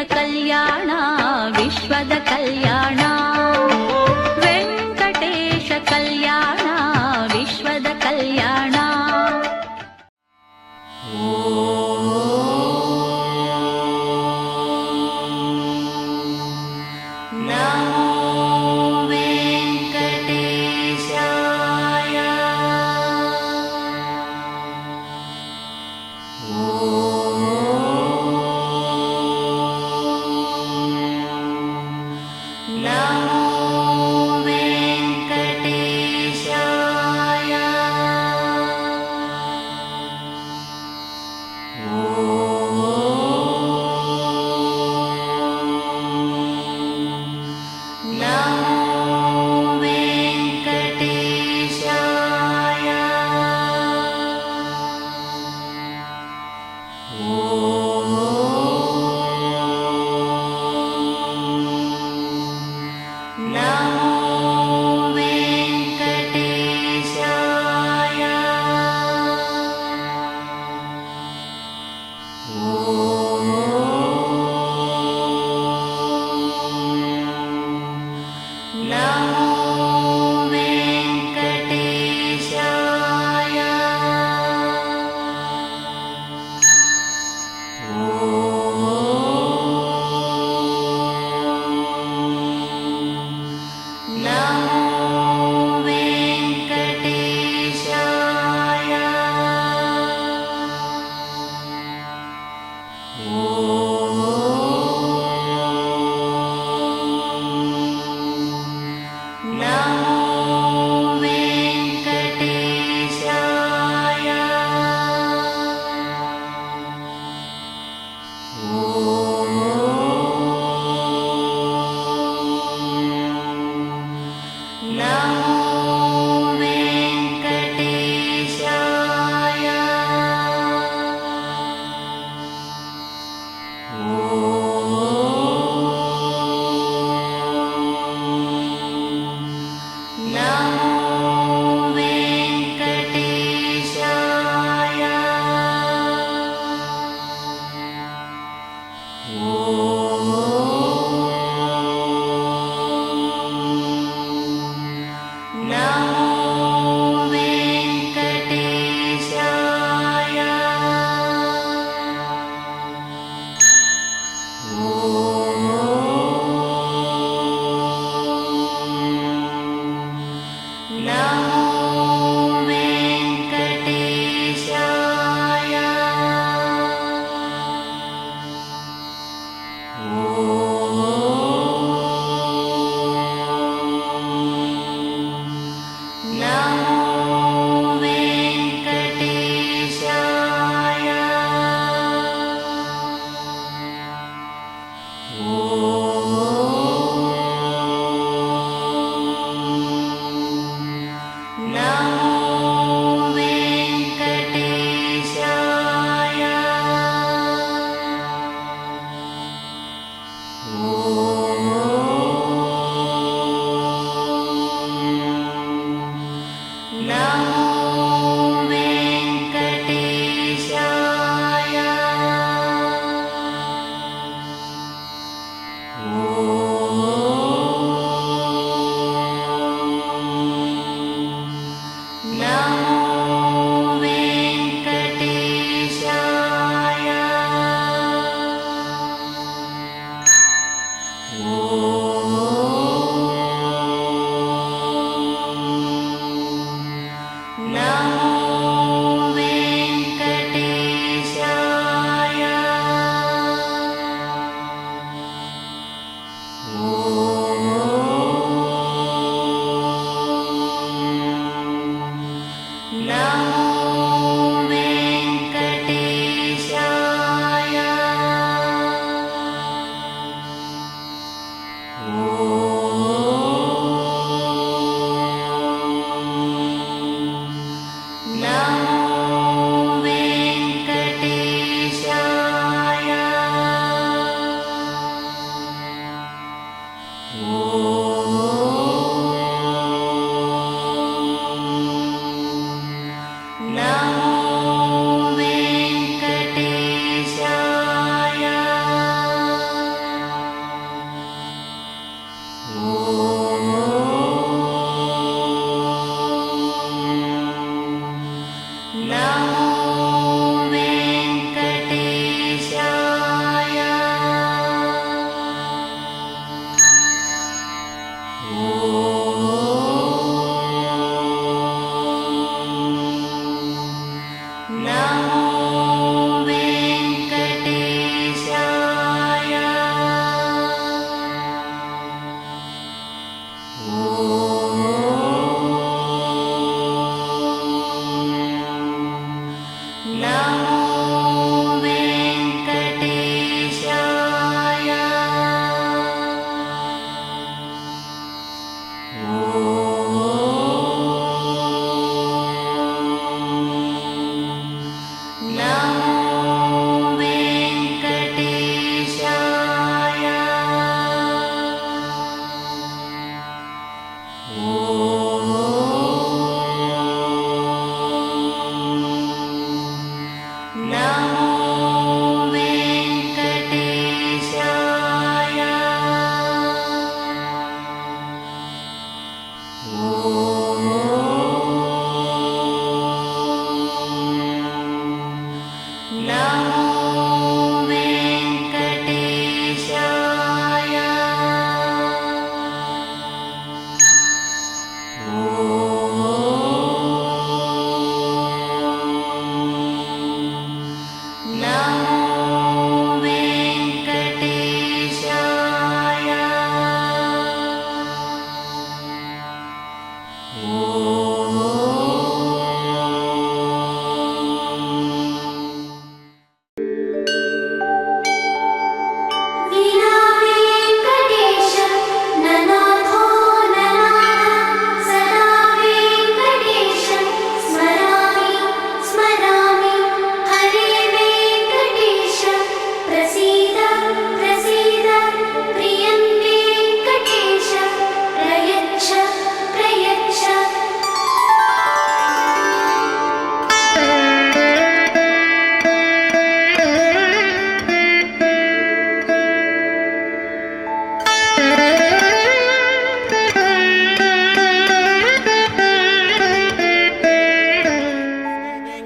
ಕಲ್ಯಾಣ ವಿಶ್ವದ ಕಲ್ಯಾಣ ವೆಂಕಟೇಶ ಕಲ್ಯಾಣ ವಿಶ್ವದ ಕಲ್ಯಾಣ.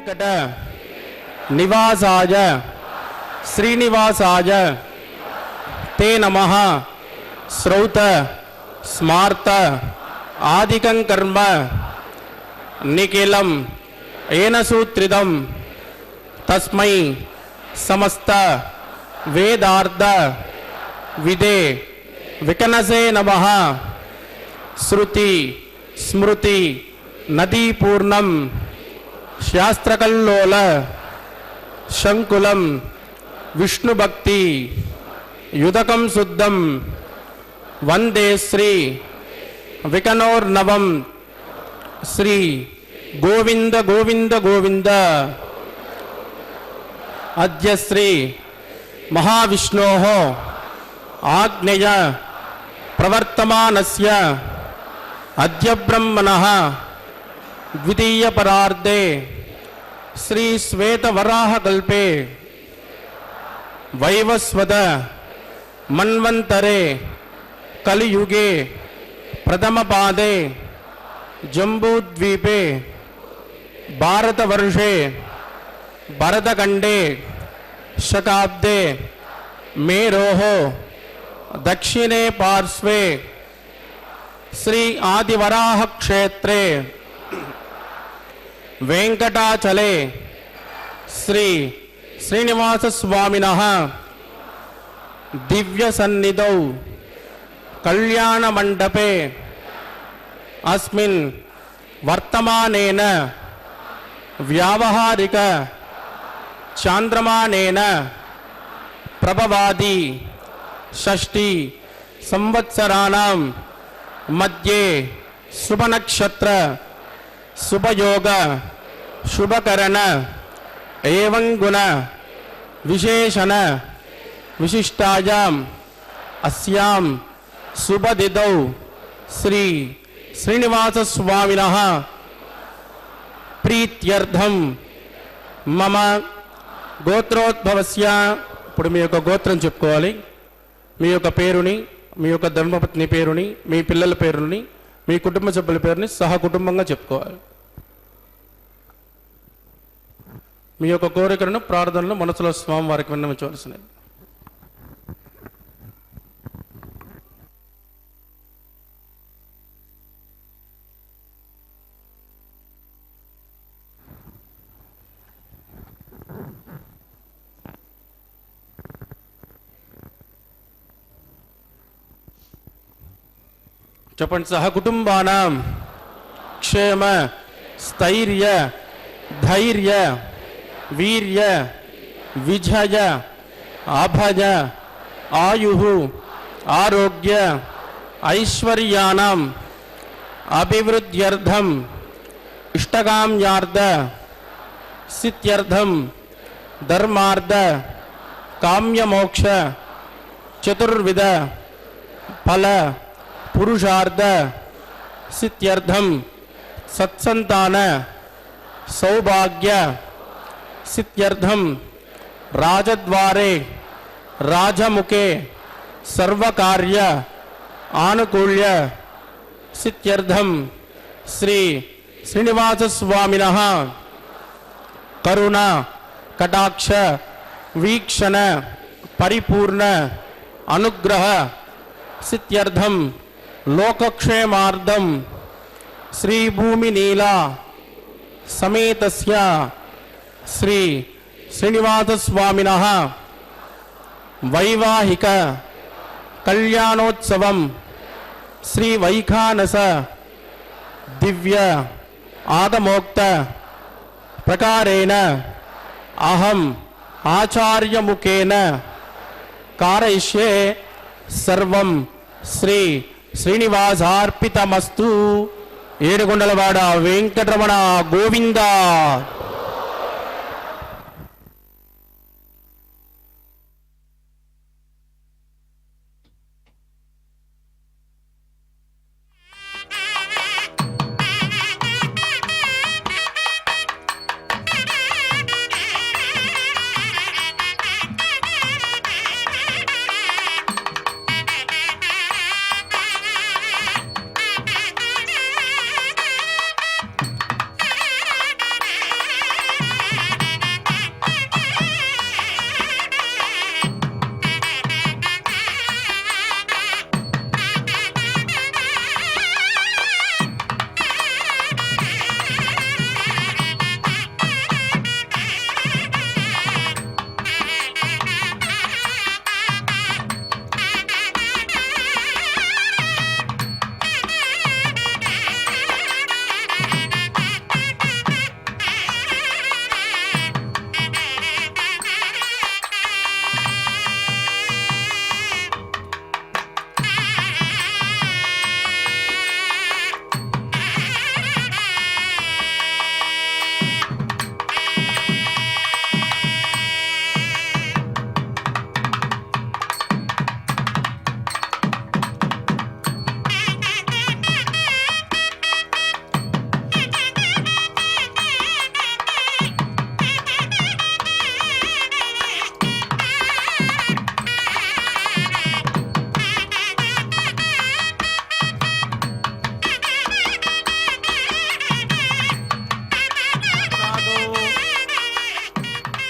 वेंकट निवासाय श्रीनिवासाय ते नमः श्रौत स्मार्त आदिकं कर्म निखिलं येन सूत्रितं तस्मै समस्त वेदार्थ विदे विकनसे नमः श्रुति स्मृति नदी पूर्णं शास्त्रकल्लोल शंकुलं विष्णुभक्ति युदकं शुद्धं वंदे श्री विकनोर्नवं श्री गोविंद गोविंद गोविंद अद्य श्री महाविष्णोः आज्ञेय प्रवर्तमानस्य अद्य ब्रह्मणः द्वितीय परार्धे श्री श्वेत वराह कल्पे वैवस्वत मन्वन्तरे कलियुगे प्रथम पादे जम्बूद्वीपे भारतवर्षे भरतखंडे शताब्दे मेरोः दक्षिणे पार्श्वे श्री आदिवराह क्षेत्रे वेंकटाचले श्री श्रीनिवास स्वामिनः दिव्य सन्निधौ कल्याण मंडपे अस्मिन् वर्तमानेन व्यावहारिक चांद्रमानेन प्रभवादि षष्ठी संवत्सराणां मध्ये शुभ नक्षत्र शुभयोग शुभकरण एवं गुण विशेषण विशिष्टायां अस्यां शुभदिदौ श्री श्रीनिवास स्वामिनः प्रीत्यर्थं मम గోత్రోద్భవస్య ఇప్పుడు మీ యొక్క గోత్రం చెప్పుకోవాలి. మీ యొక్క పేరుని, మీ యొక్క ధర్మపత్ని పేరుని, మీ పిల్లల పేరుని, మీ కుటుంబ సభ్యుల పేరుని సహ కుటుంబంగా చెప్పుకోవాలి. మీ యొక్క కోరికలను ప్రార్థనలు మనసులో స్వామివారికి విన్నవించవలసినది. చెప్పండి. సహ కుటుంబానాం క్షేమ స్థైర్య ధైర్య వీర్య విజయ అభయ ఆయుః ఆరోగ్య ఐశ్వర్యానాం అభివృద్ధ్యర్థం ఇష్టకామ్యార్థ సిద్ధ్యర్థం ధర్మార్థ కామ్యమోక్ష చతుర్విధ ఫల पुरुषार्थ सिद्ध्यर्थम सत्संतान सौभाग्य सिद्ध्यर्थम राजद्वारे राजमुखे सर्वकार्य आनुकूल्य सिद्ध्यर्थम श्री श्रीनिवास स्वामिनः करुणा कटाक्ष वीक्षण परिपूर्ण अनुग्रह सिद्ध्यर्थम लोकक्षेमार्थं श्री भूमि नीला समेतस्य श्री श्रीनिवास स्वामिनः वैवाहिक कल्याणोत्सवं श्री वैखानस दिव्य आगमोक्त प्रकारेण अहम आचार्य मुखेन कारयिष्ये सर्वं श्री శ్రీనివాసార్పితమస్తు. ఏడుకొండలవాడ వెంకటరమణ గోవింద.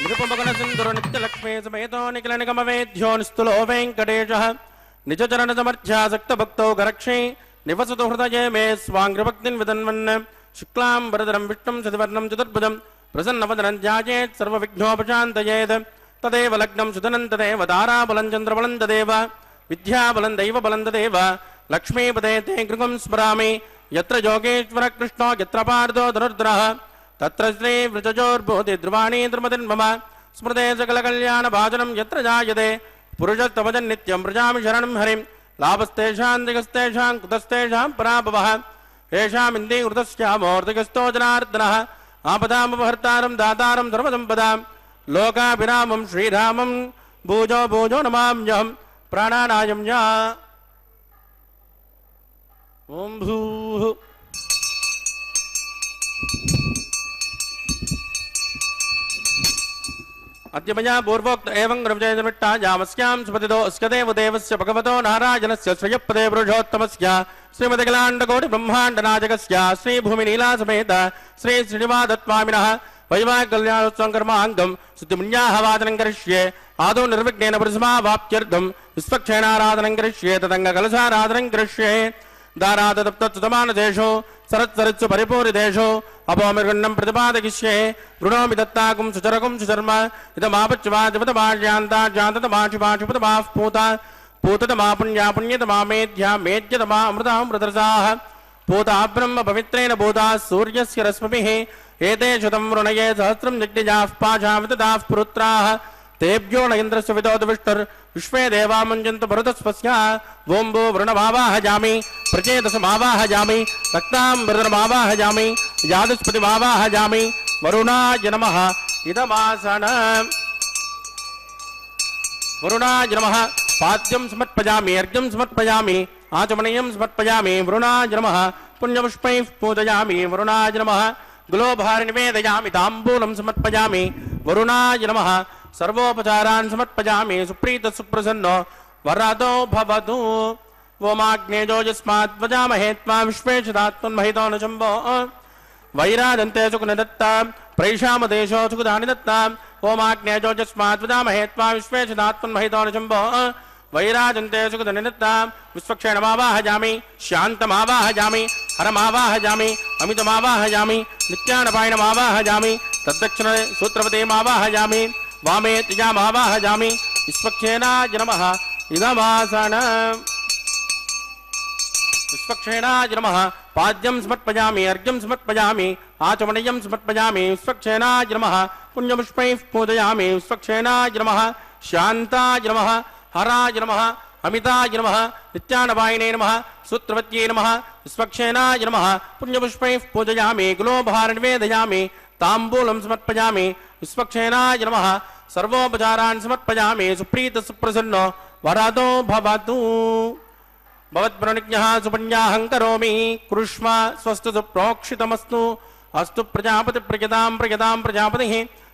నిరుపమగణసింధుర నిత్యలక్ష్మీ సమేతో నిఖిలనిగమవేద్యో నిస్తులో వెంకటేశः నిజచరణసమర్థ్యాసక్తభక్తో గరక్షే నివసతు హృదయే మే స్వాంగ్రభక్తిన్ విదన్వన్ శుక్లాం వరదరం విష్ణుం శశివర్ణం చతుర్భుజం ప్రసన్నవదనం ధ్యాయేత్ సర్వవిఘ్నోపశాంతయేత్ తదేవ లగ్నం సుధనం తదేవ తారాబలం చంద్రబలం తదేవ విద్యాబలం దైవబలం తదేవ లక్ష్మీపదే తే గృహం స్మరామి యత్ర యోగేశ్వర కృష్ణో యత్ర పార్థో ధనుర్ధరః తత్ర శ్రీ వృజజోర్భూతి ధ్రువాణీ ధ్రుమతిర్మమ స్మృతే సకల కళ్యాణ భాజనం యత్ర జాయతే పురుషస్తమజన్ నిత్యం ప్రజామి శరణం హరిం లాభస్తేషాం దిగస్తేషాం కుతస్తేషాం పరాభవః ఏషామిందే వృతశ్చామోర్తిగస్తో జనార్దనః ఆపదామపహర్తారం దాతారం సర్వసంపదాం లోకాభిరామం శ్రీరామం భూజో భూజో నమామ్యహం ప్రాణానాయం యా ఓం భూః अद्य मया पूर्वोक्त एवं ग्रवजयमिट्टा यामस्यां सुपतितो अस्कदेव देवस्य भगवतो नारायणस्य श्रियपदे पुरुषोत्तमस्य श्रीमदखिलाण्डकोटि ब्रह्माण्डनायकस्य श्रीभूमिनीलासमेत श्री श्रीनिवासस्वामिनः वैवाहिककल्याणोत्सवं कर्माङ्गं स्तुतिमुन्याः वादनं करिष्ये आदौ निर्विघ्नेन पुरुषमावाप्त्यर्थं विश्वक्षेणाराधनं करिष्ये तदङ्गकलशाराधनं करिष्ये दारादत्तमानदेशो सरत्सरित्सु परिपूरितेषु अपोमिर्गण्डं प्रतिपादयिष्ये वृणोमि दत्ताकुं सुचरकुं सुचर्म इदमापच्वादिपतमाज्यान्ताज्यान्ततमाशिपाशिपतमाः पूता पूततमा पुण्या पुण्यतमा मेध्या मेध्यतमा अमृतामृतरसाः पूता ब्रह्म पवित्रेण भूता सूर्यस्य रश्मिभिः एते शतं वृणये सहस्रं जग्निजाः पाशावितदाः पुरुत्राः तेभ्यो न इन्द्रस्य विदोदविष्टुर् विश्वे देवा मुञ्जन्तु भरतस्वस्य ओं भो वृणमावाहयामि प्रचेतसमावाहयामि रक्ताम्बरमावाहयामि यादस्पतिमावाहयामि वरुणाय नमः इदमासन वरुणाय नमः पाद्यं समर्पयामि अर्घ्यं समर्पयामि आचमनीयं समर्पयामि वरुणाय नमः पुण्यपुष्पैः पूजयामि वरुणाय नमः गुलोभार निवेदयामि ताम्बूलं समर्पयामि वरुणाय नमः सर्वोपचारान् समर्पयामि सुप्रीत सुप्रसन्नो वरदो भवतु ओमाग्नेजो यस्मात् वजामहे त्वा विश्वेशदात्मन्महितो न शम्भो वैराजन्ते सुकुनदत्ता प्रैषामदेशो सुकुदानि दत्ता ओमाग्नेजो यस्मात् वजामहे त्वा विश्वेशदात्मन्महितो न शम्भो वैराजन्ते सुकुदानि दत्ता विश्वक्षेणमावाहयामि शान्तमावाहयामि हरमावाहयामि अमितमावाहयामि नित्यानपायनमावाहयामि तद्दक्षिणे सूत्रपतिमावाहयामि वामे तिजामावाहयामि विश्वक्षेणाय नमः इदमासन विश्वक्षेणाय नमः पाद्यं समर्पयामि अर्घ्यं समर्पयामि आचमनीयं समर्पयामि विश्वक्षेणाय नमः पुण्यपुष्पैः पूजयामि विश्वक्षेणाय नमः शान्ताय नमः हराय नमः अमिताय नमः नित्यानपायिने नमः सूत्रवत्यै नमः विश्वक्षेणाय नमः पुण्यपुष्पैः पूजयामि गुलोभार निवेदयामि ताम्बूलं समर्पयामि विश्वक्षेणाय नमः सर्वोपचारान् समर्पयामि सुप्रीत सुप्रसन्नो वरदो भवतु भवद्ब्रणिज्ञः सुपुण्याहं करोमि कुरुष्व स्वस्तु सुप्रोक्षितमस्तु अस्तु प्रजापति प्रजतां प्रजापतिः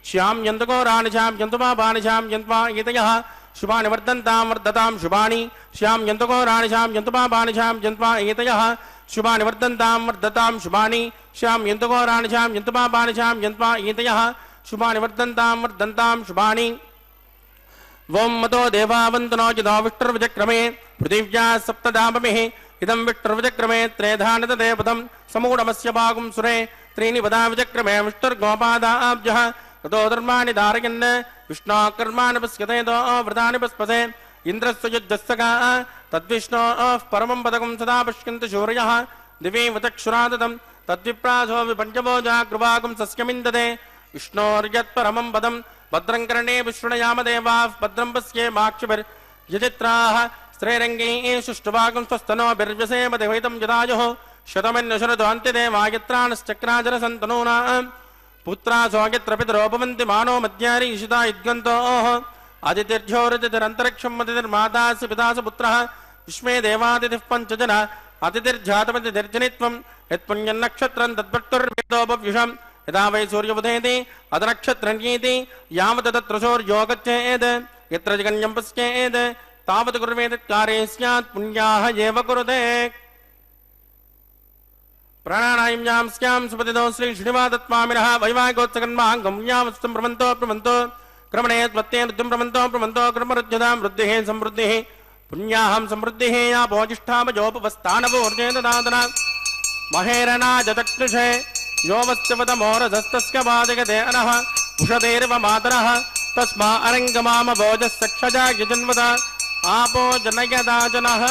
श्यां यन्तकोराणि श्यां यन्तुमापानि श्यां यन्त्वा एतयः शुभानि वर्धन्तां वर्धतां शुभानि श्यां यन्तकोराणि श्यां यन्तुमापानि श्यां यन्त्वा एतयः शुभानि वर्धन्तां वर्धतां शुभानि श्यां यन्तकोराणि श्यां यन्तुमापानि श्यां यन्त्वा एतयः शुभानि वर्धन्तां शुभानि वों मतो देवावन्तनो यदा विष्टुर्विचक्रमे पृथिव्या सप्तदामभिः इदं विष्टुर्विचक्रमे त्रेधानतदेवतं समूढमस्य भागुं सुरे त्रीणि पदा विचक्रमे विष्टुर्गोपादाब्जः ततो धर्माणि धारयन् विष्णोः पश्यते तो व्रतानि पस्पसे इन्द्रस्य युद्धस्तकाः तद्विष्णोः परमं पदकं सदा पश्यन्ति शौर्यः दिवि वचक्षुरादतं तद्विप्रासो विपञ्चभोजाग्रवागं सस्यमिन्दते विष्णोर्यत्परमं पदं भद्रं कर्णे विष्णुयाम देवाः भद्रं पश्ये माक्षिभिर्यजित्राः स्त्रीरङ्गे सुष्ठुभागं स्वस्तनोभिर्व्यसेम देवैतं यदायुः शतमन्यशरतो अन्त्यदेवायत्राणश्चक्राजरसन्तनूनाम् पुत्रासो यत्र पितरोपवन्ति मानो मध्यारि ईशिता युद्गन्तोः अतिथिर्झोरतिथिरन्तरिक्षं मतिर्मातासि पितासि पुत्रः विश्वे देवातिथिः पञ्चजन अतिथिर्जातमतिथिर्जनित्वं यत्पुण्यन्नक्षत्रं तद्भट्टुर्वेदोपव्युषम् यदा वै सूर्योदयति अदनक्षत्रन्येति यावत् तत्र सूर्यो गच्छेत् यत्र जगन्यं पश्येत् तावत् कुर्वेत् कार्ये स्यात् पुण्याः एव कुरुते प्राणानायं स्यां सुपतितो श्री श्रीनिवासस्वामिनः वैवाहिकोत्सकर्माङ्गं यावत्सं प्रमन्तो क्रमणे त्वत्तेन ऋद्धिं प्रमन्तो क्रमरुद्ध्यतां वृद्धिः समृद्धिः पुण्याहं समृद्धिः यापोजिष्ठामजोपवस्थानवोर्जे ददातना महेरनाजतक्षुषे यो वस्यवतमोरधस्तस्य वाजगते अनः उषतेर्व मातरः तस्मा अरङ्गमामभोजः सक्षजा यजन्वत आपो जनयदा जनः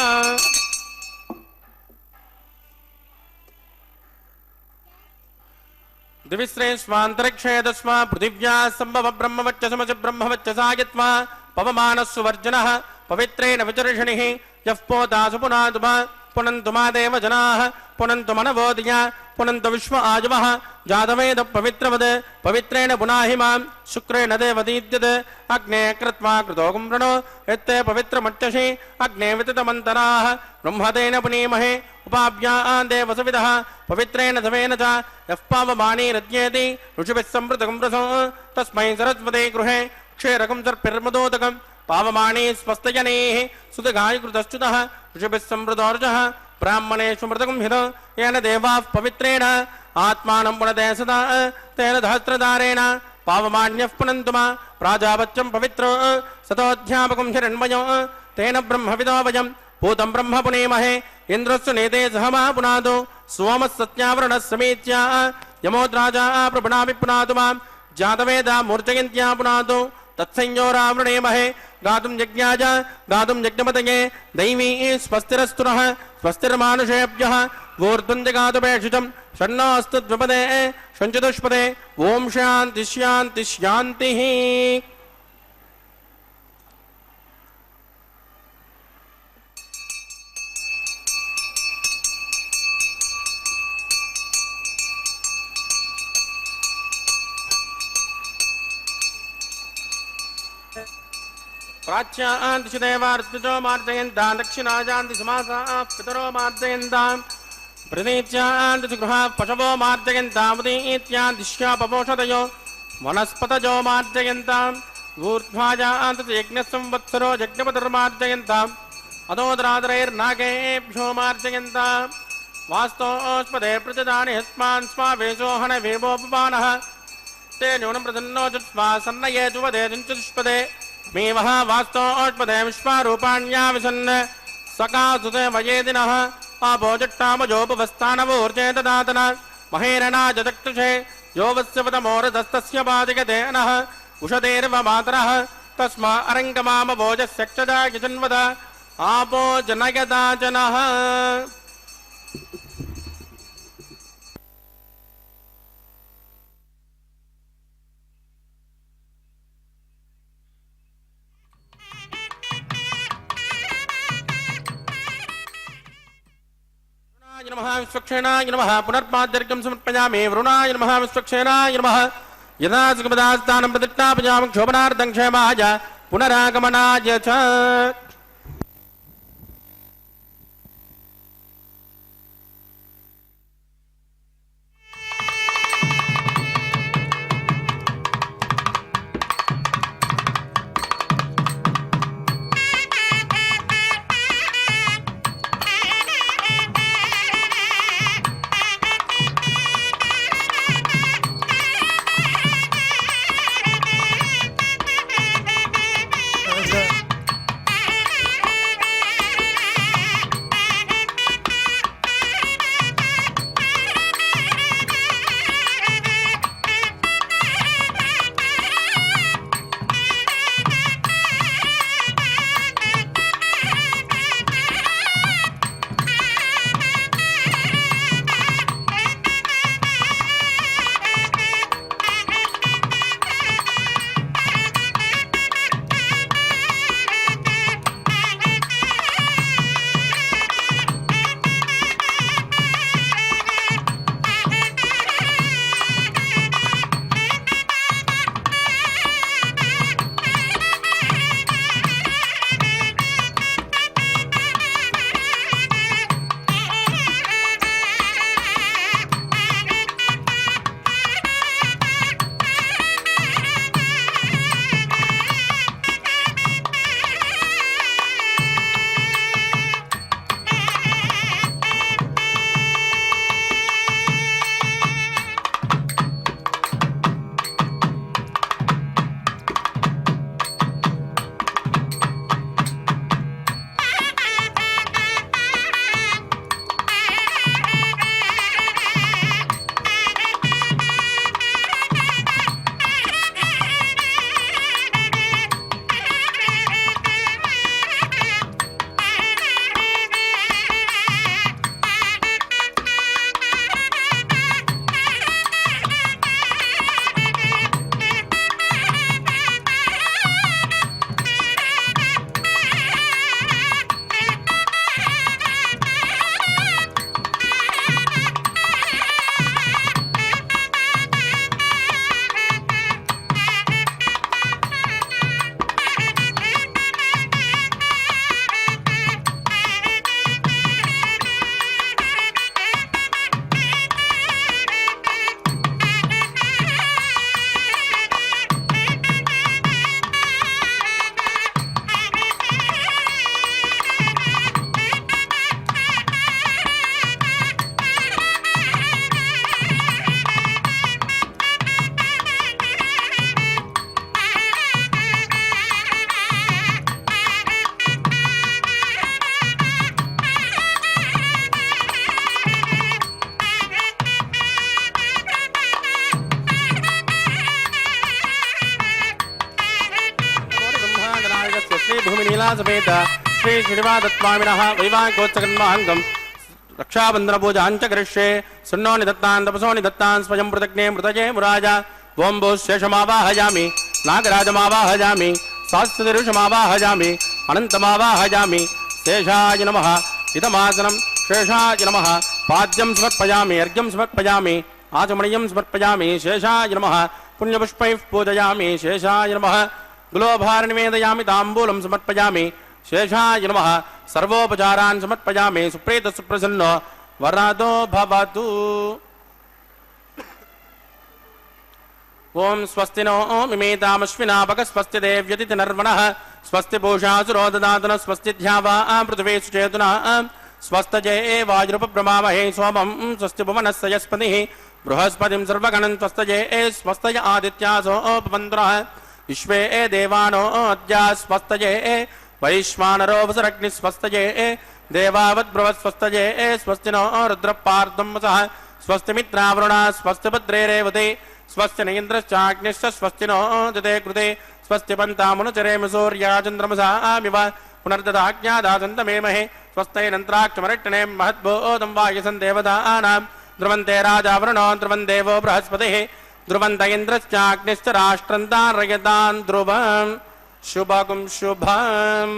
दिविश्रेष्वान्तरिक्षे तस्मा पृथिव्या सम्भव ब्रह्मवच्चसमच ब्रह्मवच्चसा यत्मा पवमानस्सुवर्जनः पवित्रेण विचर्षणिः यः पोतासु पुनातुमा पुनन्तुमा देव जनाः पुनन्तु मनवोदया पुनन्तु विश्व आजवः जातवेद पवित्रवद पवित्रेण पुनाहि मां शुक्रेण देवदीद्यत् अग्ने कृत्वा कृतोगं वृणो यत्ते पवित्रमत्यसि अग्ने विततमन्तराः ब्रह्मतेन पुनीमहे उपाभ्यां देवसविदः पवित्रेण धवेन च यः पावमानीरज्ञेति ऋषिभिः संवृतकं रसो तस्मै सरस्वते गृहे क्षीरकं सर्पिर्मदोदकं पावमानी स्वस्तजनेः सुतगायकृतश्च्युतः ऋषिभिः संवृतोर्जः ब्राह्मणेषु मृतकं हित येन देवाः पवित्रेण आत्मानं पुनते सदा तेन सहस्रधारेण पावमान्यः पुनन्तुमा प्राजापत्यं पवित्रो सतोऽध्यापकं हिरण्मयो तेन ब्रह्मविदो वयं भूतं ब्रह्म पुनीमहे इन्द्रस्य नेते सह मा पुनादो सोमः सत्यावरणः समेत्या यमोद्राजा प्रभुनापि पुनातु मां जातवेदा मूर्जयन्त्या पुनादो तत्संयोरावृणेमहे गातुं यज्ञाय गातुं यज्ञपतये दैवी स्वस्तिरस्तुनः स्वस्तिर्मानुषेभ्यः ऊर्ध्वं जगातुपेक्षितं षण्णोऽस्तु द्विपदे षञ्चतुष्पदे ॐ शान्ति शान्ति शान्तिः प्राच्यान्ति देवार्तिजो मार्जयन्तां दक्षिणाजान्ति समासाः पितरो मार्जयन्तां प्रतीच्यान्ति गृहाः पशवो मार्जयन्तामुदीत्यान्ति श्यापपोषदयो वनस्पतजो मार्जयन्ताम् ऊर्ध्वाजान्ति यज्ञसंवत्सरो यज्ञपतिर्मार्जयन्ताम् अदोदरादरैर्नागेभ्यो मार्जयन्ताम् वास्तोऽस्पदे प्रजदानि हस्मान् स्वावेशो हनवेवोपमानः ते न्यूनं प्रसन्नो चुष्मा सन्नये जुवदे चुष्पदे मेवः वास्तोऽस्पदे विश्वारूपाण्या विसन् सकासुते मयेदिनः आभोजट्टामजोपवस्थानवोर्जे ददातन महेरणाजतक्षुषे यो वस्यवतमोरधस्तस्य पादिगते नः उषतेर्व मातरः तस्मा अरङ्गमामभोजस्यक्षजा यजन्वद आपो जनयदा जनः नमः विश्वक्षेणाय नमः पुनर्पाद्यर्घ्यं समर्पयामि वरुणाय नमः विश्वक्षेणाय नमः यदा सुखपदास्थानं प्रतिष्ठापयामि क्षोभनार्थं क्षेमाय पुनरागमनाय च भूमिनीला समेत श्री श्रीनिवासस्वामिनः वैवाहिकोत्सवन्माङ्गम् रक्षाबंधन पूजांच करिष्ये सुन्नो निदत्तान् तपसो निदत्तान् स्वयं पृथग्ने मृतये मुराज ओं भू शेषमावाहयामि नागराजमावाहयामि शास्त्रतिरुषमावाहयामि अनन्तमावाहयामि शेषाय नमः इदमासनं शेषाय नमः पाद्यं समर्पयामि अर्घ्यं समर्पयामि आचमनीयं समर्पयामि शेषाय नमः पुण्यपुष्पैः पूजयामि शेषाय नमः गुलोभार निवेदयामि ताम्बूलं समर्पयामि शेषाय नमः सर्वोपचारान् समर्पयामि सुप्रीत सुप्रसन्नो वरदो भवतु ओं स्वस्ति नो मिमेतामश्विनापक स्वस्ति देव्यतिथि नर्वणः स्वस्ति पूषासुरो ददातुनः स्वस्ति ध्यावा पृथिवी सुचेतुना स्वस्तजे वायुरुपब्रमामहे सोमं स्वस्ति भुवनस्य यस्पतिः बृहस्पतिं सर्वगणं स्वस्तजे स्वस्तय आदित्यासो उपवन्द्रः विश्वे देवानो अद्या स्वस्तजे वैश्वानरो वसुरग्नि स्वस्तजे देवावद्ब्रवस्वस्तजे स्वस्ति नो रुद्रपार्धं वसः स्वस्ति मित्रावरुणा स्वस्ति भद्रे रेवते स्वस्ति नैन्द्रश्चाग्निश्च स्वस्ति नो ददे कृते स्वस्ति पन्तामनुचरेम सूर्याचन्द्रमसामिव पुनर्ददाज्ञादासन्तमेमहे स्वस्तैरन्त्राक्षमरट्टने महद्बोधं वायुसं देवतानां ध्रुवन्ते राजावरुणो ध्रुवन् देवो बृहस्पतिः ध्रुवन्त इन्द्रश्चाग्निश्च राष्ट्रं तारयतान् ध्रुवम् शुभगुं शुभम्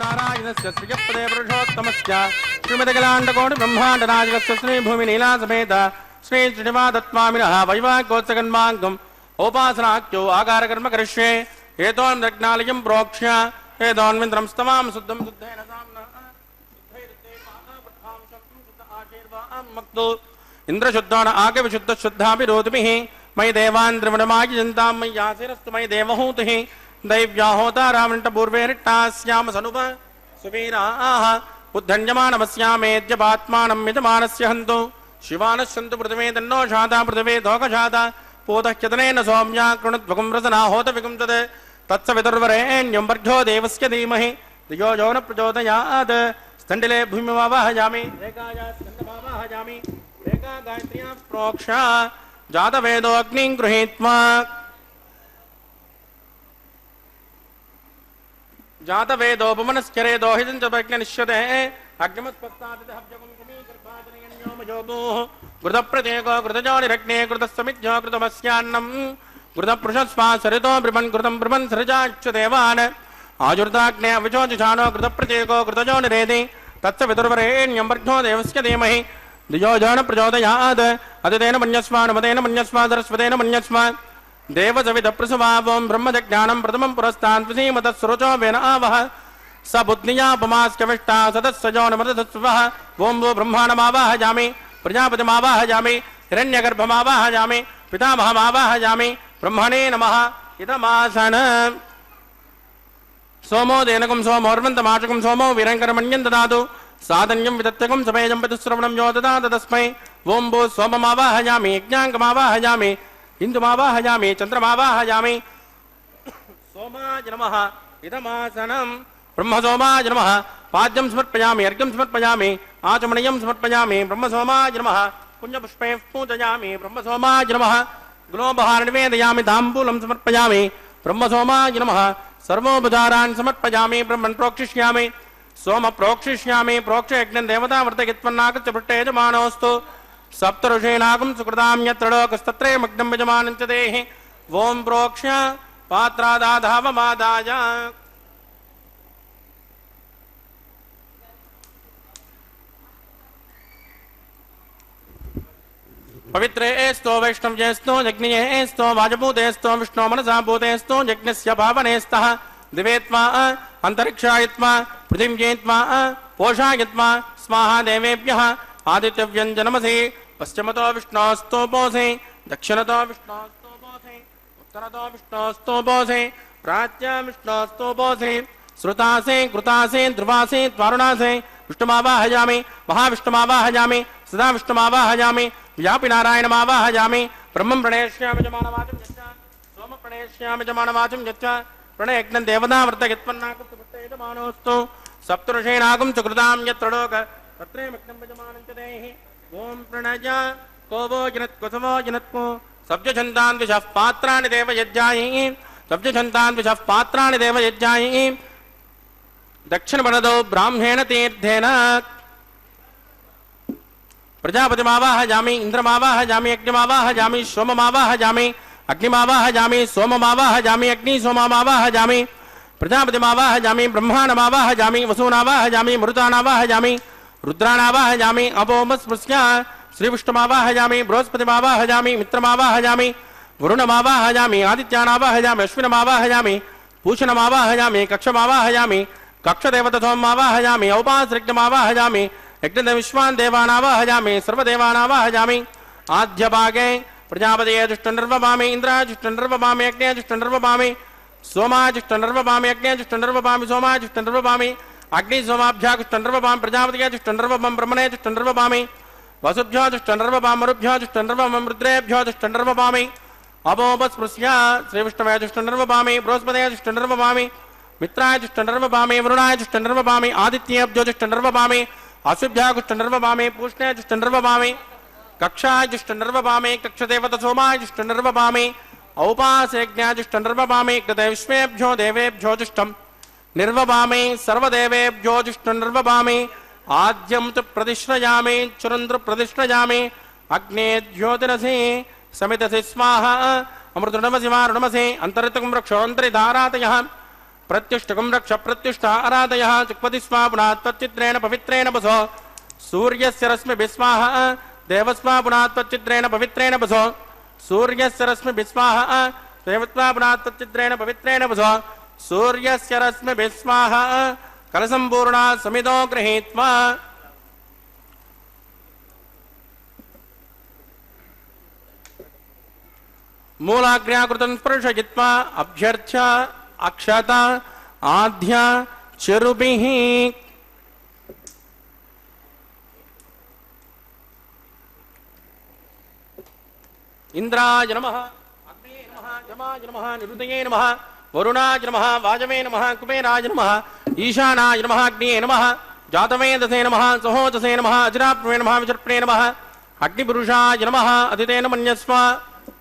नारायणस्य श्रियपदे पुरुषोत्तमस्य श्रीमदखिलाण्डकोटि ब्रह्माण्डनायकस्य श्रीभूमिनीलासमेत श्री श्रीनिवासस्वामिनः वैवाहिकोत्सकन्माङ्गम् उपासनाख्यो आकारकर्म करिष्ये एतोन्मग्नालयं प्रोक्ष्य एतोन्मिन्द्रं स्तवां शुद्धं शुद्धेन साम्ना इंद्रशुद्धो न आगे विशुद्ध शुद्धाभिरोधमिः मयि देवान् त्रिवणमाय जन्तां मय्यासिरस्तु मयि देवहूतिः दैव्याहोता रावणपूर्वेरिट्टास्याम सनुप सुवीराः उद्धन्यमानमस्यामेद्यपात्मानं यजमानस्य हन्तु शिवानः सन्तु पृथिवे तन्नो शाता पृथिवे दोकशाता पूतह्यतनेन सौम्या कृणुद्वगं रसना होतविगं तत् तत्सवितुर्वरेण्यं वर्धो देवस्य धीमहि धियो यो न प्रचोदयात् स्तण्डिले भूमिमावाहयामि रेखाया स्कन्दमावाहयामि रेखा गायत्र्या प्रोक्षा जातवेदो अग्निं गृहीत्वा जातवेदोपमनस्करेदो हितं च प्रज्ञनिष्यते अग्निमस्पस्तादिहव्यगं कुमीगर्भाजनयन्योमयोगोः घृतप्रत्येको घृतजोनिरग्ने घृतस्समिज्यो घृतमस्यान्नं घृतपृषस्वा सरितो ब्रह्मन् घृतं ब्रह्मन् सृजाच्च देवान् आजुर्दाग्ने अविचोजुषाणो घृतप्रत्येको घृतजोनिरेति तत्स विदुर्वरेण्यं वर्धो देवस्य धीमहि धियो यो न प्रचोदयात् अदितेन मन्यस्व अनुमतेन मन्यस्व सरस्वतेन मन्यस्व देवसविदप्रसवावं ब्रह्मजज्ञानं प्रथमं पुरस्तान् विसीमतस्सुरुचो वेन आवह स बुद्धियापमास्कविष्टा सदस्सजो नमदस्वः ओं वो ब्रह्माणमावाहयामि प्रजापतिमावाहयामि हिरण्यगर्भमावाहयामि पितामहमावाहयामि ब्रह्मणे नमः इदमासन सोमो देनकं सोमोर्वन्तमाचकं सोमो वीरङ्करमण्यं ददातु साधन्यं विदत्तकं समेजं पितुश्रवणं यो ददात तस्मै ओं भू सोममावाहयामि यज्ञाङ्गमावाहयामि इन्दुमावाहयामि चन्द्रमावाहयामि सोमाय नमः इदमासनं ब्रह्मसोमाय नमः पाद्यं समर्पयामि अर्घ्यं समर्पयामि आचमनीयं समर्पयामि ब्रह्मसोमाय नमः पुण्यपुष्पैः पूजयामि ब्रह्मसोमाय नमः गुणोपहारं निवेदयामि ताम्बूलं समर्पयामि ब्रह्मसोमाय नमः सर्वोपचारान् समर्पयामि ब्रह्मन् प्रोक्षिष्यामि सोम प्रोक्षिष्यामि प्रोक्षयज्ञं देवता वर्तयित्वन्नागत्य पृष्ठेजमानोऽस्तु सप्तऋषीणागं सुकृतां यत्र लोकस्तत्रे मग्नं यजमानं च देहि ओं प्रोक्ष्य पात्रादाधावमादाय पवित्रेस्तो वैष्णव्येस्तो यज्ञेस्तो वाजभूतेस्तो विष्णो मनसा भूतेस्तो यज्ञस्य पावनेस्तः दिवेत्वा अंतरिक्षायत्वा पृथिव्येत्वा पोषायत्वा स्वाहा देवेभ्यः आदित्यव्यञ्जनमसि पश्चिमतो विष्णोस्तोपोऽसि दक्षिणतो विष्णोस्तोपोऽसि उत्तरतो विष्णोस्तोपोऽसि प्राच्य विष्णोस्तोपोऽसि श्रुतासे कृतासे ध्रुवासे त्वारुणासे विष्णुमावाहयामि महाविष्णुमावाहयामि सदा विष्णुमावाहयामि व्यापि नारायणमावाहयामि ब्रह्मं प्रणेष्यामि जमानवाचं यच्च सोम प्रणेष्यामि जमानवाचं यच्च प्रणयज्ञं देवता वर्तयित्वन्नागतमानोऽस्तु सप्तऋषीणागं सुकृतां यत्र लोक तत्रे मग्नं यजमानं च देहि ओं प्रणय कोवो जनत्कुसवो जनत्को सब्जछन्तान् द्विषः पात्राणि देवयज्ञायि सब्जछन्तान् द्विषः पात्राणि देवयज्ञायि दक्षिणवरदो ब्राह्मेण तीर्थेन प्रजापतिमावाहयामि इंद्रमावाहयामि अग्निमावाहयामि सोममावाहयामि अग्निमावाहयामि सोममावाहयामि अग्नि सोममावाहयामि प्रजापतिमावाहयामि ब्रह्माणमावाहयामि वसूनावाहयामि मरुतानावाहयामि रुद्राणावाहयामि अपोमस्पृश्य श्रीविष्णुमावाहयामि बृहस्पतिमावाहयामि मित्रमावाहयामि वरुणमावाहयामि आदित्यानावाहयामि अश्विनमावाहयामि पूषणमावाहयामि कक्षमावाहयामि कक्षदेवतसोममावाहयामि औपासृज्ञमावाहयामि यज्ञविश्वान् देवानावाहयामि सर्वदेवानावाहयामि आद्यभागे प्रजापतिजुष्टनिर्वपामि इन्द्राजुष्टनिर्वपामि अग्नेजुष्टनिर्वपामि सोमाजुष्टनिर्वपामि अग्नेजुष्टनिर्वपामि सोमाजुष्टनिर्वपामि अग्निसोमाभ्याजुष्टनिर्वपामि प्रजापतिजुष्टनिर्वपामि ब्रह्मणेजुष्टनिर्वपामि वसुभ्योजुष्टनिर्वपामि मरुभ्योजुष्टनिर्वपामि रुद्रेभ्योजुष्टनिर्वपामि अपोपस्पृश्य श्रीविष्णुवेजुष्टनिर्वपामि बृहस्पतिजुष्टनिर्वपामि मित्राजुष्टनिर्वपामि वरुणाजुष्टनिर्वपामि आदित्येभ्योजुष्टनिर्वपामि अश्विभ्याजुष्टनिर्वपामि पूष्णेजुष्टनिर्वपामि कक्षाजुष्टनिर्वपामि कक्षदेवतसोमाजुष्टनिर्वपामि औपासेज्ञाजुष्टनिर्वपामि कृतविश्वेभ्यो देवेभ्यो जुष्टं निर्वपामि सर्वदेवेभ्यो जुष्टनिर्वपामि आद्यं तु प्रतिश्रयामि चुरन्द्र प्रतिश्रयामि अग्ने ज्योतिरसि समितसि स्वाहा अमृतुणमसि वारुणमसि अन्तरितकं रक्षोऽन्तरिधारातयः प्रत्युष्टकं रक्ष प्रत्युष्ट आराधयः चुक्पति स्वा पुनः त्वच्चित्रेण पवित्रेण बसो सूर्यस्य रश्मिभिः स्वाहा देवस्वा पुनः त्वच्चित्रेण पवित्रेण बसो सूर्यस्य रश्मिभिः स्वाहा देवस्वा पुनः त्वच्चित्रेण पवित्रेण बसो सूर्यस्य रश्मिभिः स्वाहा कलसम्पूर्णा समिदो गृहीत्वा मूलाग्र्याकृतं स्पर्शयित्वा अभ्यर्थ्य अक्षता आद्य चरुभिः इंद्राय नमः अग्ने नमः यमाय नमः निरुदये नमः वरुणाय नमः वाजवे नमः कुबेराय नमः ईशानाय नमः अग्निये नमः जातवेदसे नमः सहोदसे नमः अजराप्रे नमः विचर्प्रे नमः अग्निपुरुषाय नमः अदितेन मन्यस्व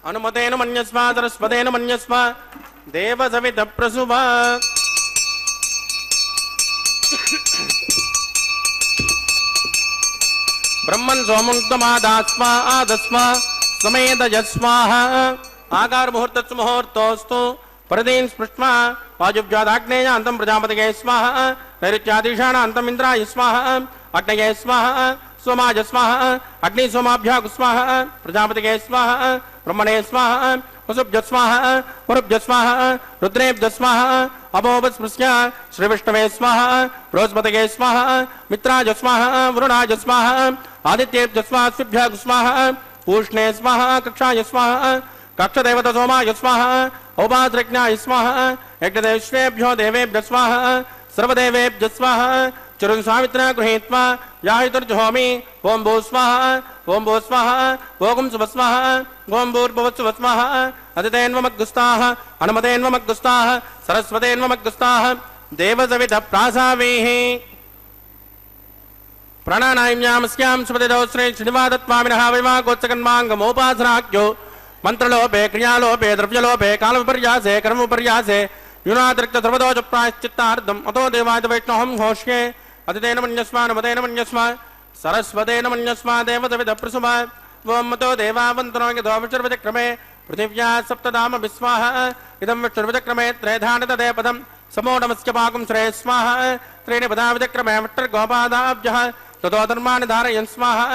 अनुमतेन मन्यस्व सरस्वतेन मन्यस्व देवसवितप्रसुभ ब्रह्मन् सोमुक्तमादास्म आदस्म समेतजस्वाः आकार मुहूर्तस्तु मुहूर्तोस्तु परदीन् स्पृष्ट्वा वायुव्यादाग्नेयान्तं प्रजापतये स्वाहा नैऋत्यादिशानान्तम् इन्द्राय स्वाहा अग्नये स्वाहा सोमाय स्वाहा अग्नि सोमाभ्याग स्वाहा प्रजापतये स्वाहा ब्रह्मणे स्वाहा वसुभ्य स्वाहा वरुभ्य स्वाहा रुद्रेभ्य स्वाहा अभोवस्पृश्य श्रीविष्णवे स्वाहा बृहस्पतये स्वाहा मित्राय स्वाहा वरुणाय स्वाहा आदित्येभ्य स्वाहा स्विभ्यः स्वाहा पूष्णे स्वाहा कक्षाय स्वाहा कक्षदेवता सोमाय स्वाहा औपाद्रज्ञाय स्वाहा यज्ञदेवेभ्यो देवेभ्य स्वाहा सर्वदेवेभ्य स्वाहा चरुन् सावित्रा गृहीत्वा याहितुर्जुहोमि ओं भू स्वाहा ओं भू स्वाहा ओं शुभ स्वाहा ओं भूर्भुवस्सुभ स्वाहा अदितेन्वमग्गुस्ताः अनुमतेन्वमग्गुस्ताः सरस्वतेन्वमग्गुस्ताः देवसवितः प्रासावेः प्राणानायम्यामस्यां सुपतिदो श्री श्रीनिवादत्वामिनः वैवागोत्सकन्माङ्गमोपासनाख्यो मंत्रलोभे क्रियालोभे द्रव्यलोभे कालविपर्यासे कर्मविपर्यासे यूनातिरिक्त सर्वदोष प्रायश्चित्तार्थम् अतो देवाय वैष्णवं घोष्ये अतितेन मन्यस्व अनुमतेन मन्यस्व सरस्वतेन मन्यस्व देवसवितः प्रसुभ ओं मतो देवावन्तनो यतो विष्णुर्विचक्रमे पृथिव्या सप्तधाम विस्वाहा इदं विष्णुर्विचक्रमे त्रयधान तदे पदं समोढमस्य पाकं श्रेय स्वाहा त्रीणि पदा विचक्रमे विष्णुर्गोपादाभ्यः ततो धर्माणि धारयन् स्वाहा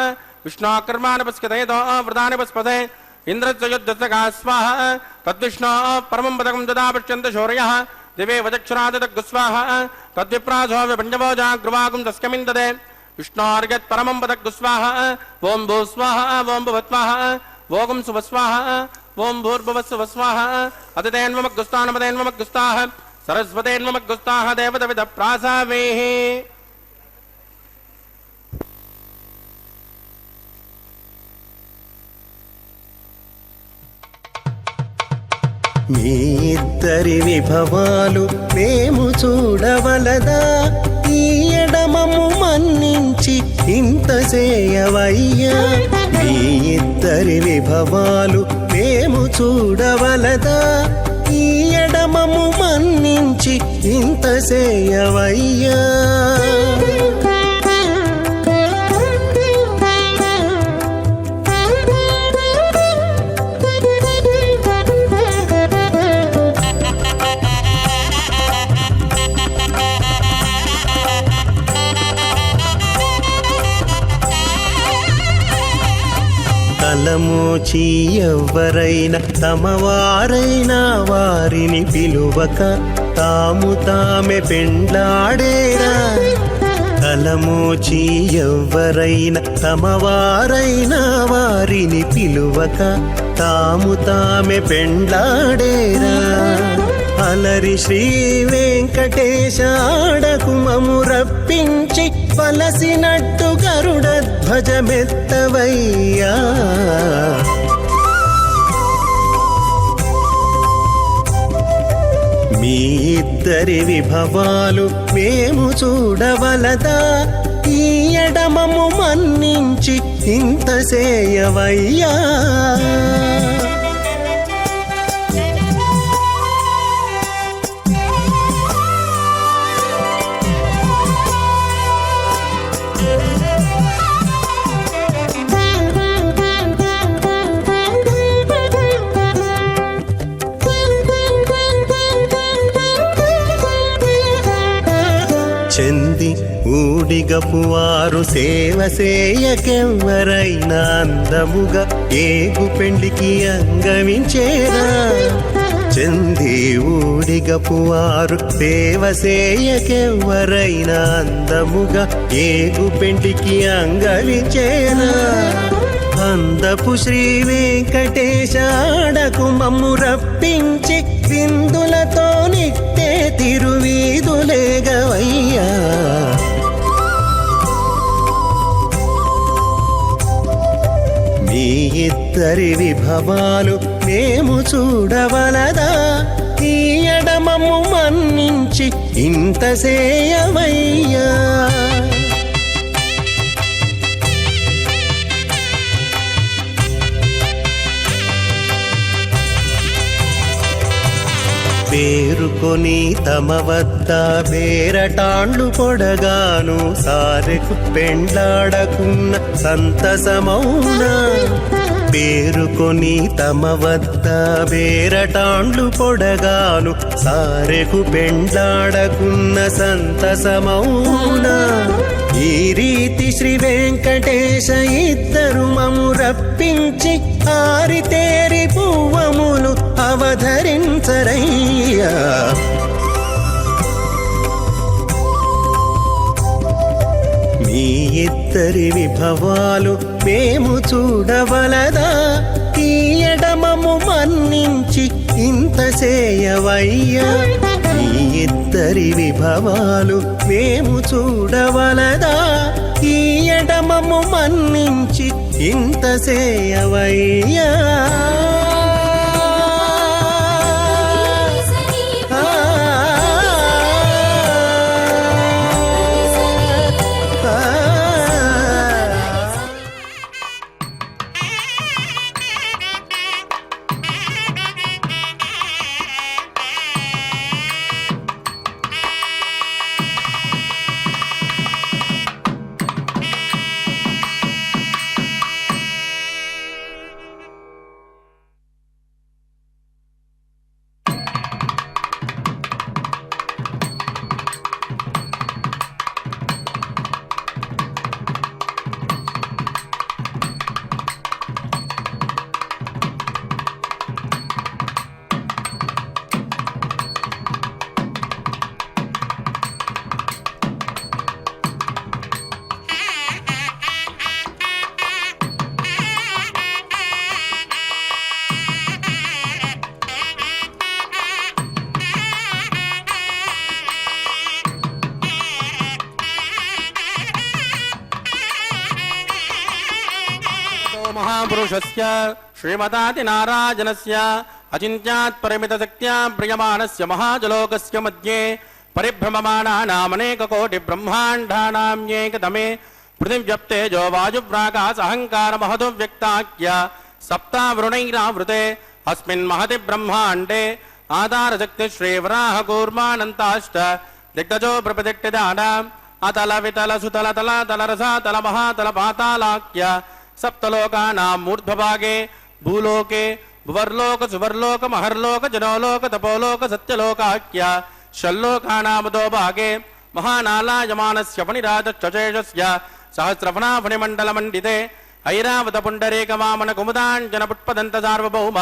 विष्णोकर्माणि पस्कतयतो वृतानि पस्पते इंद्रस्य युद्धस्य स्वाहा तद्विष्णो परमं पदकं ददा पश्यन्त शौर्यः दिवे वचक्षुरादितग्गुस्वाहा तद्विप्रासो विपञ्चवो जाग्रुवाकुं तस्कमिन्ददे विष्णोर्यत् परमं पदग्गुस्वाहा ओं भू स्वाहा ओं भुवस्वाहा ओं सुवस्वाहा ओं भूर्भुवस्सुवस्वाहा अतितेन्वमग्गुस्तानमतेन्वमग्गुस्ताः सरस्वतेन्वमग्गुस्ताः देवतवितः प्रासावेः మీ ఇద్దరి విభవాలు మేము చూడవలదా ఈ ఎడమము మన్నించి ఇంత చేయవయ్యా మీ ఇద్దరి విభవాలు మేము చూడవలదా ఈ ఎడమము మన్నించి ఇంత చేయవయ్యా తలమోచి ఎవ్వరైనా తమవారైనా వారిని పిలువక తాము తామే పెండ్లాడేరా తలమోచి ఎవ్వరైనా తమవారైనా వారిని పిలువక తాము తామే పెండ్లాడేరా అలరి శ్రీ వెంకటేశ ఆడకు మము రప్పించి వలసినట్టు గరుడ ధ్వజమెత్తవయ్యా మీ ఇద్దరి విభవాలు మేము చూడవలదా ఈ ఎడమము మన్నించి ఇంత చేయవయ్యా చెంది ఊడిగపువారు సేవ సేయకెవ్వరైనా అందముగా ఏగు పెండికి అంగవించేరా చెంది ఊడిగపువారు సేవ సేయకెవ్వరైనా అందముగా ఏగు పెండికి అంగవించేరా అందపు శ్రీ వెంకటేశ ఆడకు మమ్ము రప్పించి విందులతో నిట్టే తిరువీధులేగవయ్యా మీ ఇద్దరి విభవాలు మేము చూడవలదా ఈ ఎడమము మన్నించి ఇంత సేయవయ్యా పేరుకొని తమ వద్ద బేరటాండ్లు పొడగాను సారెకు పెండ్లాడకున్న సంతసమౌనా పేరుకొని తమ వద్ద బేరటాండ్లు పొడగాను సారెకు పెండ్లాడకున్న సంతసమౌనా ఈ రీతి శ్రీ వెంకటేశ ఇద్దరు మము రప్పించి ఆరితేరి పువ్వములు అవధరించరయ్యా మీ ఇద్దరి విభవాలు మేము చూడవలదా ఈ ఎడమము మన్నించి ఇంత సేయవయ్యా మీ ఇద్దరి విభవాలు మేము చూడవలదా ఈ ఎడమము మన్నించి ఇంత సేయవయ్యా महापुरुषस्य श्रीमतादिनारायणस्य अचिन्त्यात् परिमितशक्त्या प्रियमाणस्य महाजलोकस्य मध्ये परिभ्रममाणानामनेककोटिब्रह्माण्डानां एकदमे पृथिव्यप्तेजो वायुप्राकाशहङ्कारमहदुव्यक्ताख्य सप्तावृणैरावृते अस्मिन् महति ब्रह्माण्डे आधारशक्ति श्रीवराहकूर्मानन्ताष्ट दिग्गजो प्रप्रदिष्टिदानाम् अतल वितल सुतल तल तलरसातल महातल पातालाख्य सप्तलोकानां मूर्ध्वभागे भूलोके भुवर्लोक सुवर्लोक महर्लोक जनोलोक तपोलोक सत्यलोकाख्य षल्लोकानामदो भागे महानालायमानस्य फणिराजश्चेषस्य सहस्रफणाफणिमण्डलमण्डिते ऐरावतपुण्डरीकवामन कुमुदाञ्जनपुष्पदन्त सार्वभौम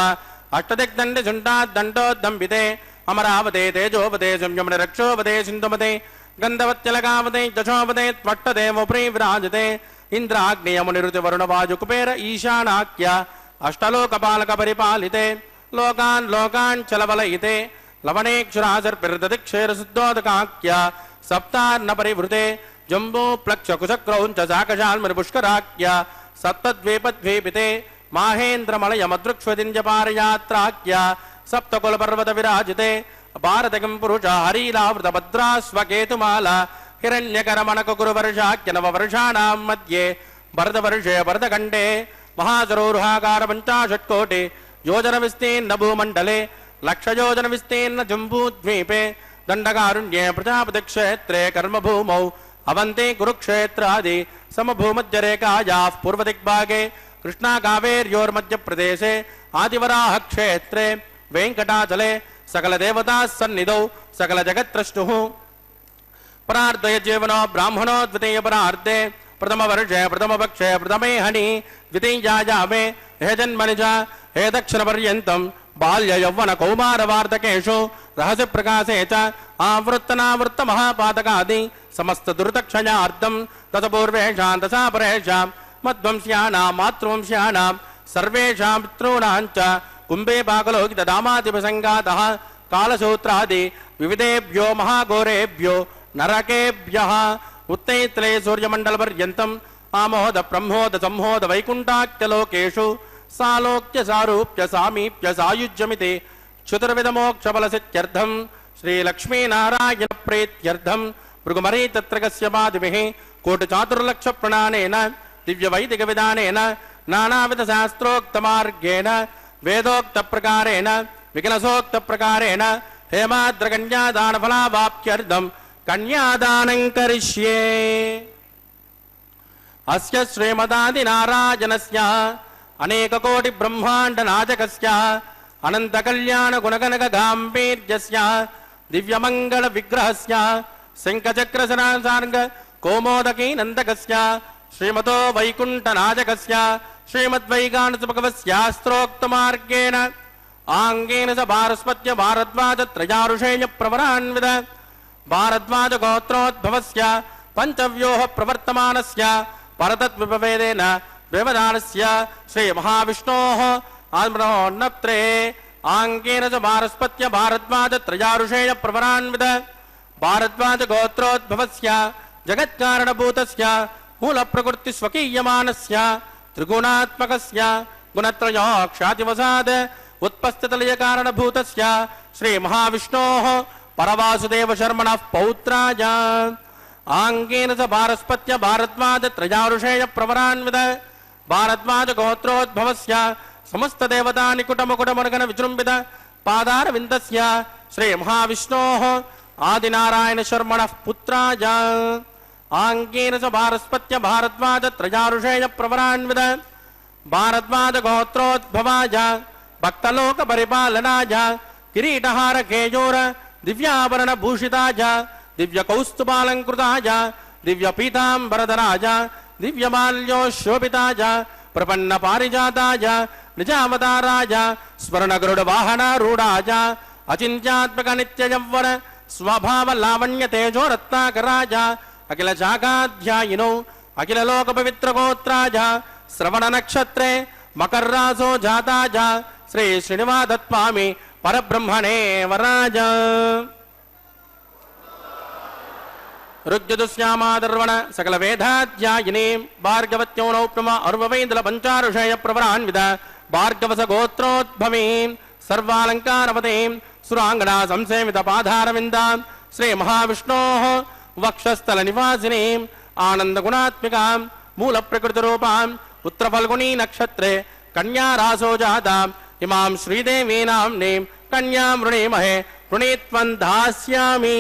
अष्टदिग्दण्डशुण्डाद्दण्डोद्दम्बिते अमरावते तेजोपते संयमनरक्षोपते सिन्धुमते गन्धवत्यलकावते दशोपते त्वट्टदेवोपरि विराजते इंद्राग्नियमुनिरुतिवरुणवायु कुबेर ईशानाख्य अष्टलोकपालक परिपालिते लोकान् लोकान् चलवलयिते लवणेक्षुरासर्पिर्दधिक्षेरशुद्धोदकाख्य सप्तार्न परिवृते जम्बू प्लक्ष कुशक्रौञ्च साकशाल्मरिपुष्कराख्य सप्तद्वीपद्वीपिते माहेन्द्रमलयमदृक्ष्वदिञ्जपारयात्राख्य सप्तकुलपर्वत विराजिते भारतकं पुरुष हरीलावृतभद्रास्वकेतुमाला हिरण्यकरमणकुरुवर्षाख्य नववर्षाणां मध्ये भरतवर्षे भरतखण्डे महासरोरुहाकार 50 कोटि योजन विस्तीर्ण भूमण्डले लक्षयोजन विस्तीर्ण जम्बूद्वीपे दण्डकारुण्ये प्रजापतिक्षेत्रे कर्मभूमौ अवन्ति कुरुक्षेत्रादि समभूमध्यरेखायाः पूर्वदिग्भागे कृष्णाकावेर्योर्मध्यप्रदेशे आदिवराहक्षेत्रे वेङ्कटाचले सकलदेवताः सन्निधौ सकलजगत्त्रष्टुः परार्धय जीवनो ब्राह्मणो द्वितीय परार्धे प्रथम वर्षे प्रथम पक्षे प्रथमे हनि द्वितीयायामे हे जन्मनि च हे दक्षिणपर्यन्तं बाल्य यौवन कौमार वार्धकेषु रहस्य प्रकाशे च आवृत्तनावृत्त महापातकादि समस्त दुर्दक्षयार्थं तत्पूर्वेषां दशापरेषां मध्वंस्यानां मातृवंस्यानां सर्वेषां पितॄणां च कुम्भे पाकलोकित दामादिपसङ्गातः कालसूत्रादि विविधेभ्यो महाघोरेभ्यो नरकेभ्यः उत्तैत्रे सूर्यमण्डलपर्यन्तम् आमोद ब्रह्मोद संहोद वैकुण्ठाख्यलोकेषु सालोक्य सारूप्य सामीप्य सायुज्यमिति चतुर्विधमोक्षफलसिद्ध्यर्थं श्रीलक्ष्मीनारायणप्रीत्यर्थं भृगुमरी तत्रगस्य पादिभिः कोटिचातुर्लक्षप्रणानेन दिव्यवैदिकविधानेन नानाविधशास्त्रोक्तमार्गेण वेदोक्तप्रकारेण विकलसोक्तप्रकारेण हेमाद्रकन्यादानफलावाप्त्यर्थं कन्यादानं करिष्ये। अस्य श्रीमदादिनारायणस्य अनेककोटिब्रह्माण्डनायकस्य अनन्तकल्याणगुणगणकगाम्भीर्यस्य दिव्यमङ्गलविग्रहस्य शङ्खचक्रसनासार्ग कौमोदकी नन्दकस्य श्रीमतो वैकुण्ठनायकस्य श्रीमद्वैगानसभगवस्यास्त्रोक्तमार्गेण आङ्गेन स भारस्पत्य भारद्वाजत्रयारुषेय प्रवरान्वित भारद्वाजगोत्रोद्भवस्य पञ्चव्योः प्रवर्तमानस्य परतत्विभवेदेन देवदानस्य श्रीमहाविष्णोः आत्मनोन्नत्रे आङ्गेन च भारस्पत्य भारद्वाजत्रयारुषेय प्रवरान्वित भारद्वाजगोत्रोद्भवस्य जगत्कारणभूतस्य मूलप्रकृतिस्वकीयमानस्य त्रिगुणात्मकस्य गुणत्रयो ख्यातिवसाद उत्पस्थितलयकारणभूतस्य श्रीमहाविष्णोः परवासुदेवशर्मणः पौत्राय आङ्गेन स भारस्पत्य भारद्वाजत्रयारुषेय प्रवरान्वित भारद्वाजगोत्रोद्भवस्य समस्तदेवतानिकुटमुकुटमुर्गन विजृम्भित पादारविन्दस्य श्रीमहाविष्णोः आदिनारायणशर्मणः पुत्राय आङ्गेन स भारस्पत्य भारद्वाजत्रयारुषेय प्रवरान्वित भारद्वाजगोत्रोद्भवाय भक्तलोकपरिपालनाय किरीटहार केयोर दिव्याभरणभूषिताय दिव्यकौस्तुभालङ्कृताय दिव्यपीताम्बरधराय दिव्यमाल्योशोभिताय प्रपन्नपारिजाताय निजावताराय स्वर्णगरुडवाहनारूढाय अचिन्त्यात्मकनित्ययौवन स्वभावलावण्यतेजोरत्नाकराय अखिलशाखाध्यायिनो अखिललोकपवित्रगोत्राय श्रवणनक्षत्रे मकर्रासो जाताय श्री श्रीनिवासस्वामी परब्रह्मणे वराज ऋग्यजुश्यामादर्वण सकल वेदाध्यायिनीं भार्गवत्यो नौप्रमा अर्ववेन्दल पञ्चारुषेय प्रवरान्वित भार्गवस गोत्रोद्भवीं सर्वालङ्कारवतीं सुराङ्गना संसेवित पाधारविन्दां श्रीमहाविष्णोः वक्षस्थल निवासिनीं आनन्दगुणात्मिकां मूलप्रकृतिरूपां उत्तरफल्गुनी नक्षत्रे कन्यारासो जाताम् इमां श्रीदेवी नाम्नीं कन्यां वृणीमहे वृणीत्वं दास्यामि।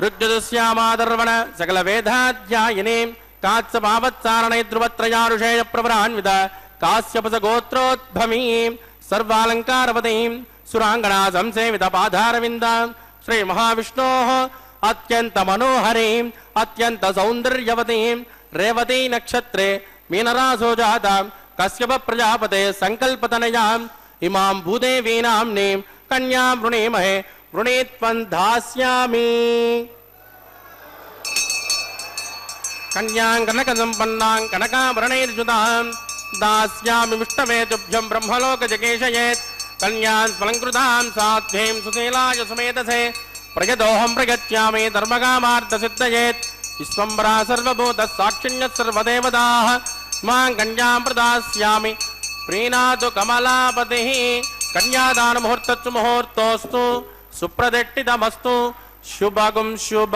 ऋग्यजुश्यामादर्वण सकल वेदाध्यायिनीं कात्सभावत्सारणे ध्रुवत्रयारुषेय प्रवरान्वित काश्यपस गोत्रोद्भवीं सर्वालङ्कारवतीं सुराङ्गना संसेवित पाधारविन्दां श्रीमहाविष्णोः अत्यंत मनोहरीं अत्यंत सौंदर्यवतीं रेवती नक्षत्रे मीनरासो जातां कश्यप प्रजापते संकल्पतनयाम् इमां भूदेवी नाम्नीं कन्यां वृणीमहे वृणीत्वं दास्यामि। कन्यां कनकसम्पन्नां कनकाभरणैर्युतां दास्यामि विष्णवे तुभ्यं ब्रह्मलोकजकेशयेत् कन्यां स्वलङ्कृतां साध्वीं सुशीलाय सुमेधसे प्रयदोहं प्रयच्छामि धर्मकामार्थसिद्धयेत् विश्वम्बरा सर्वभूतः साक्षिण्यः सर्वदेवताः मां कन्यां प्रदास्यामि प्रीणातु कमलापतिः। कन्यादानमुहूर्तस्तु मुहूर्तोऽस्तु सुप्रतिष्ठितमस्तु शुभगुं शुभ।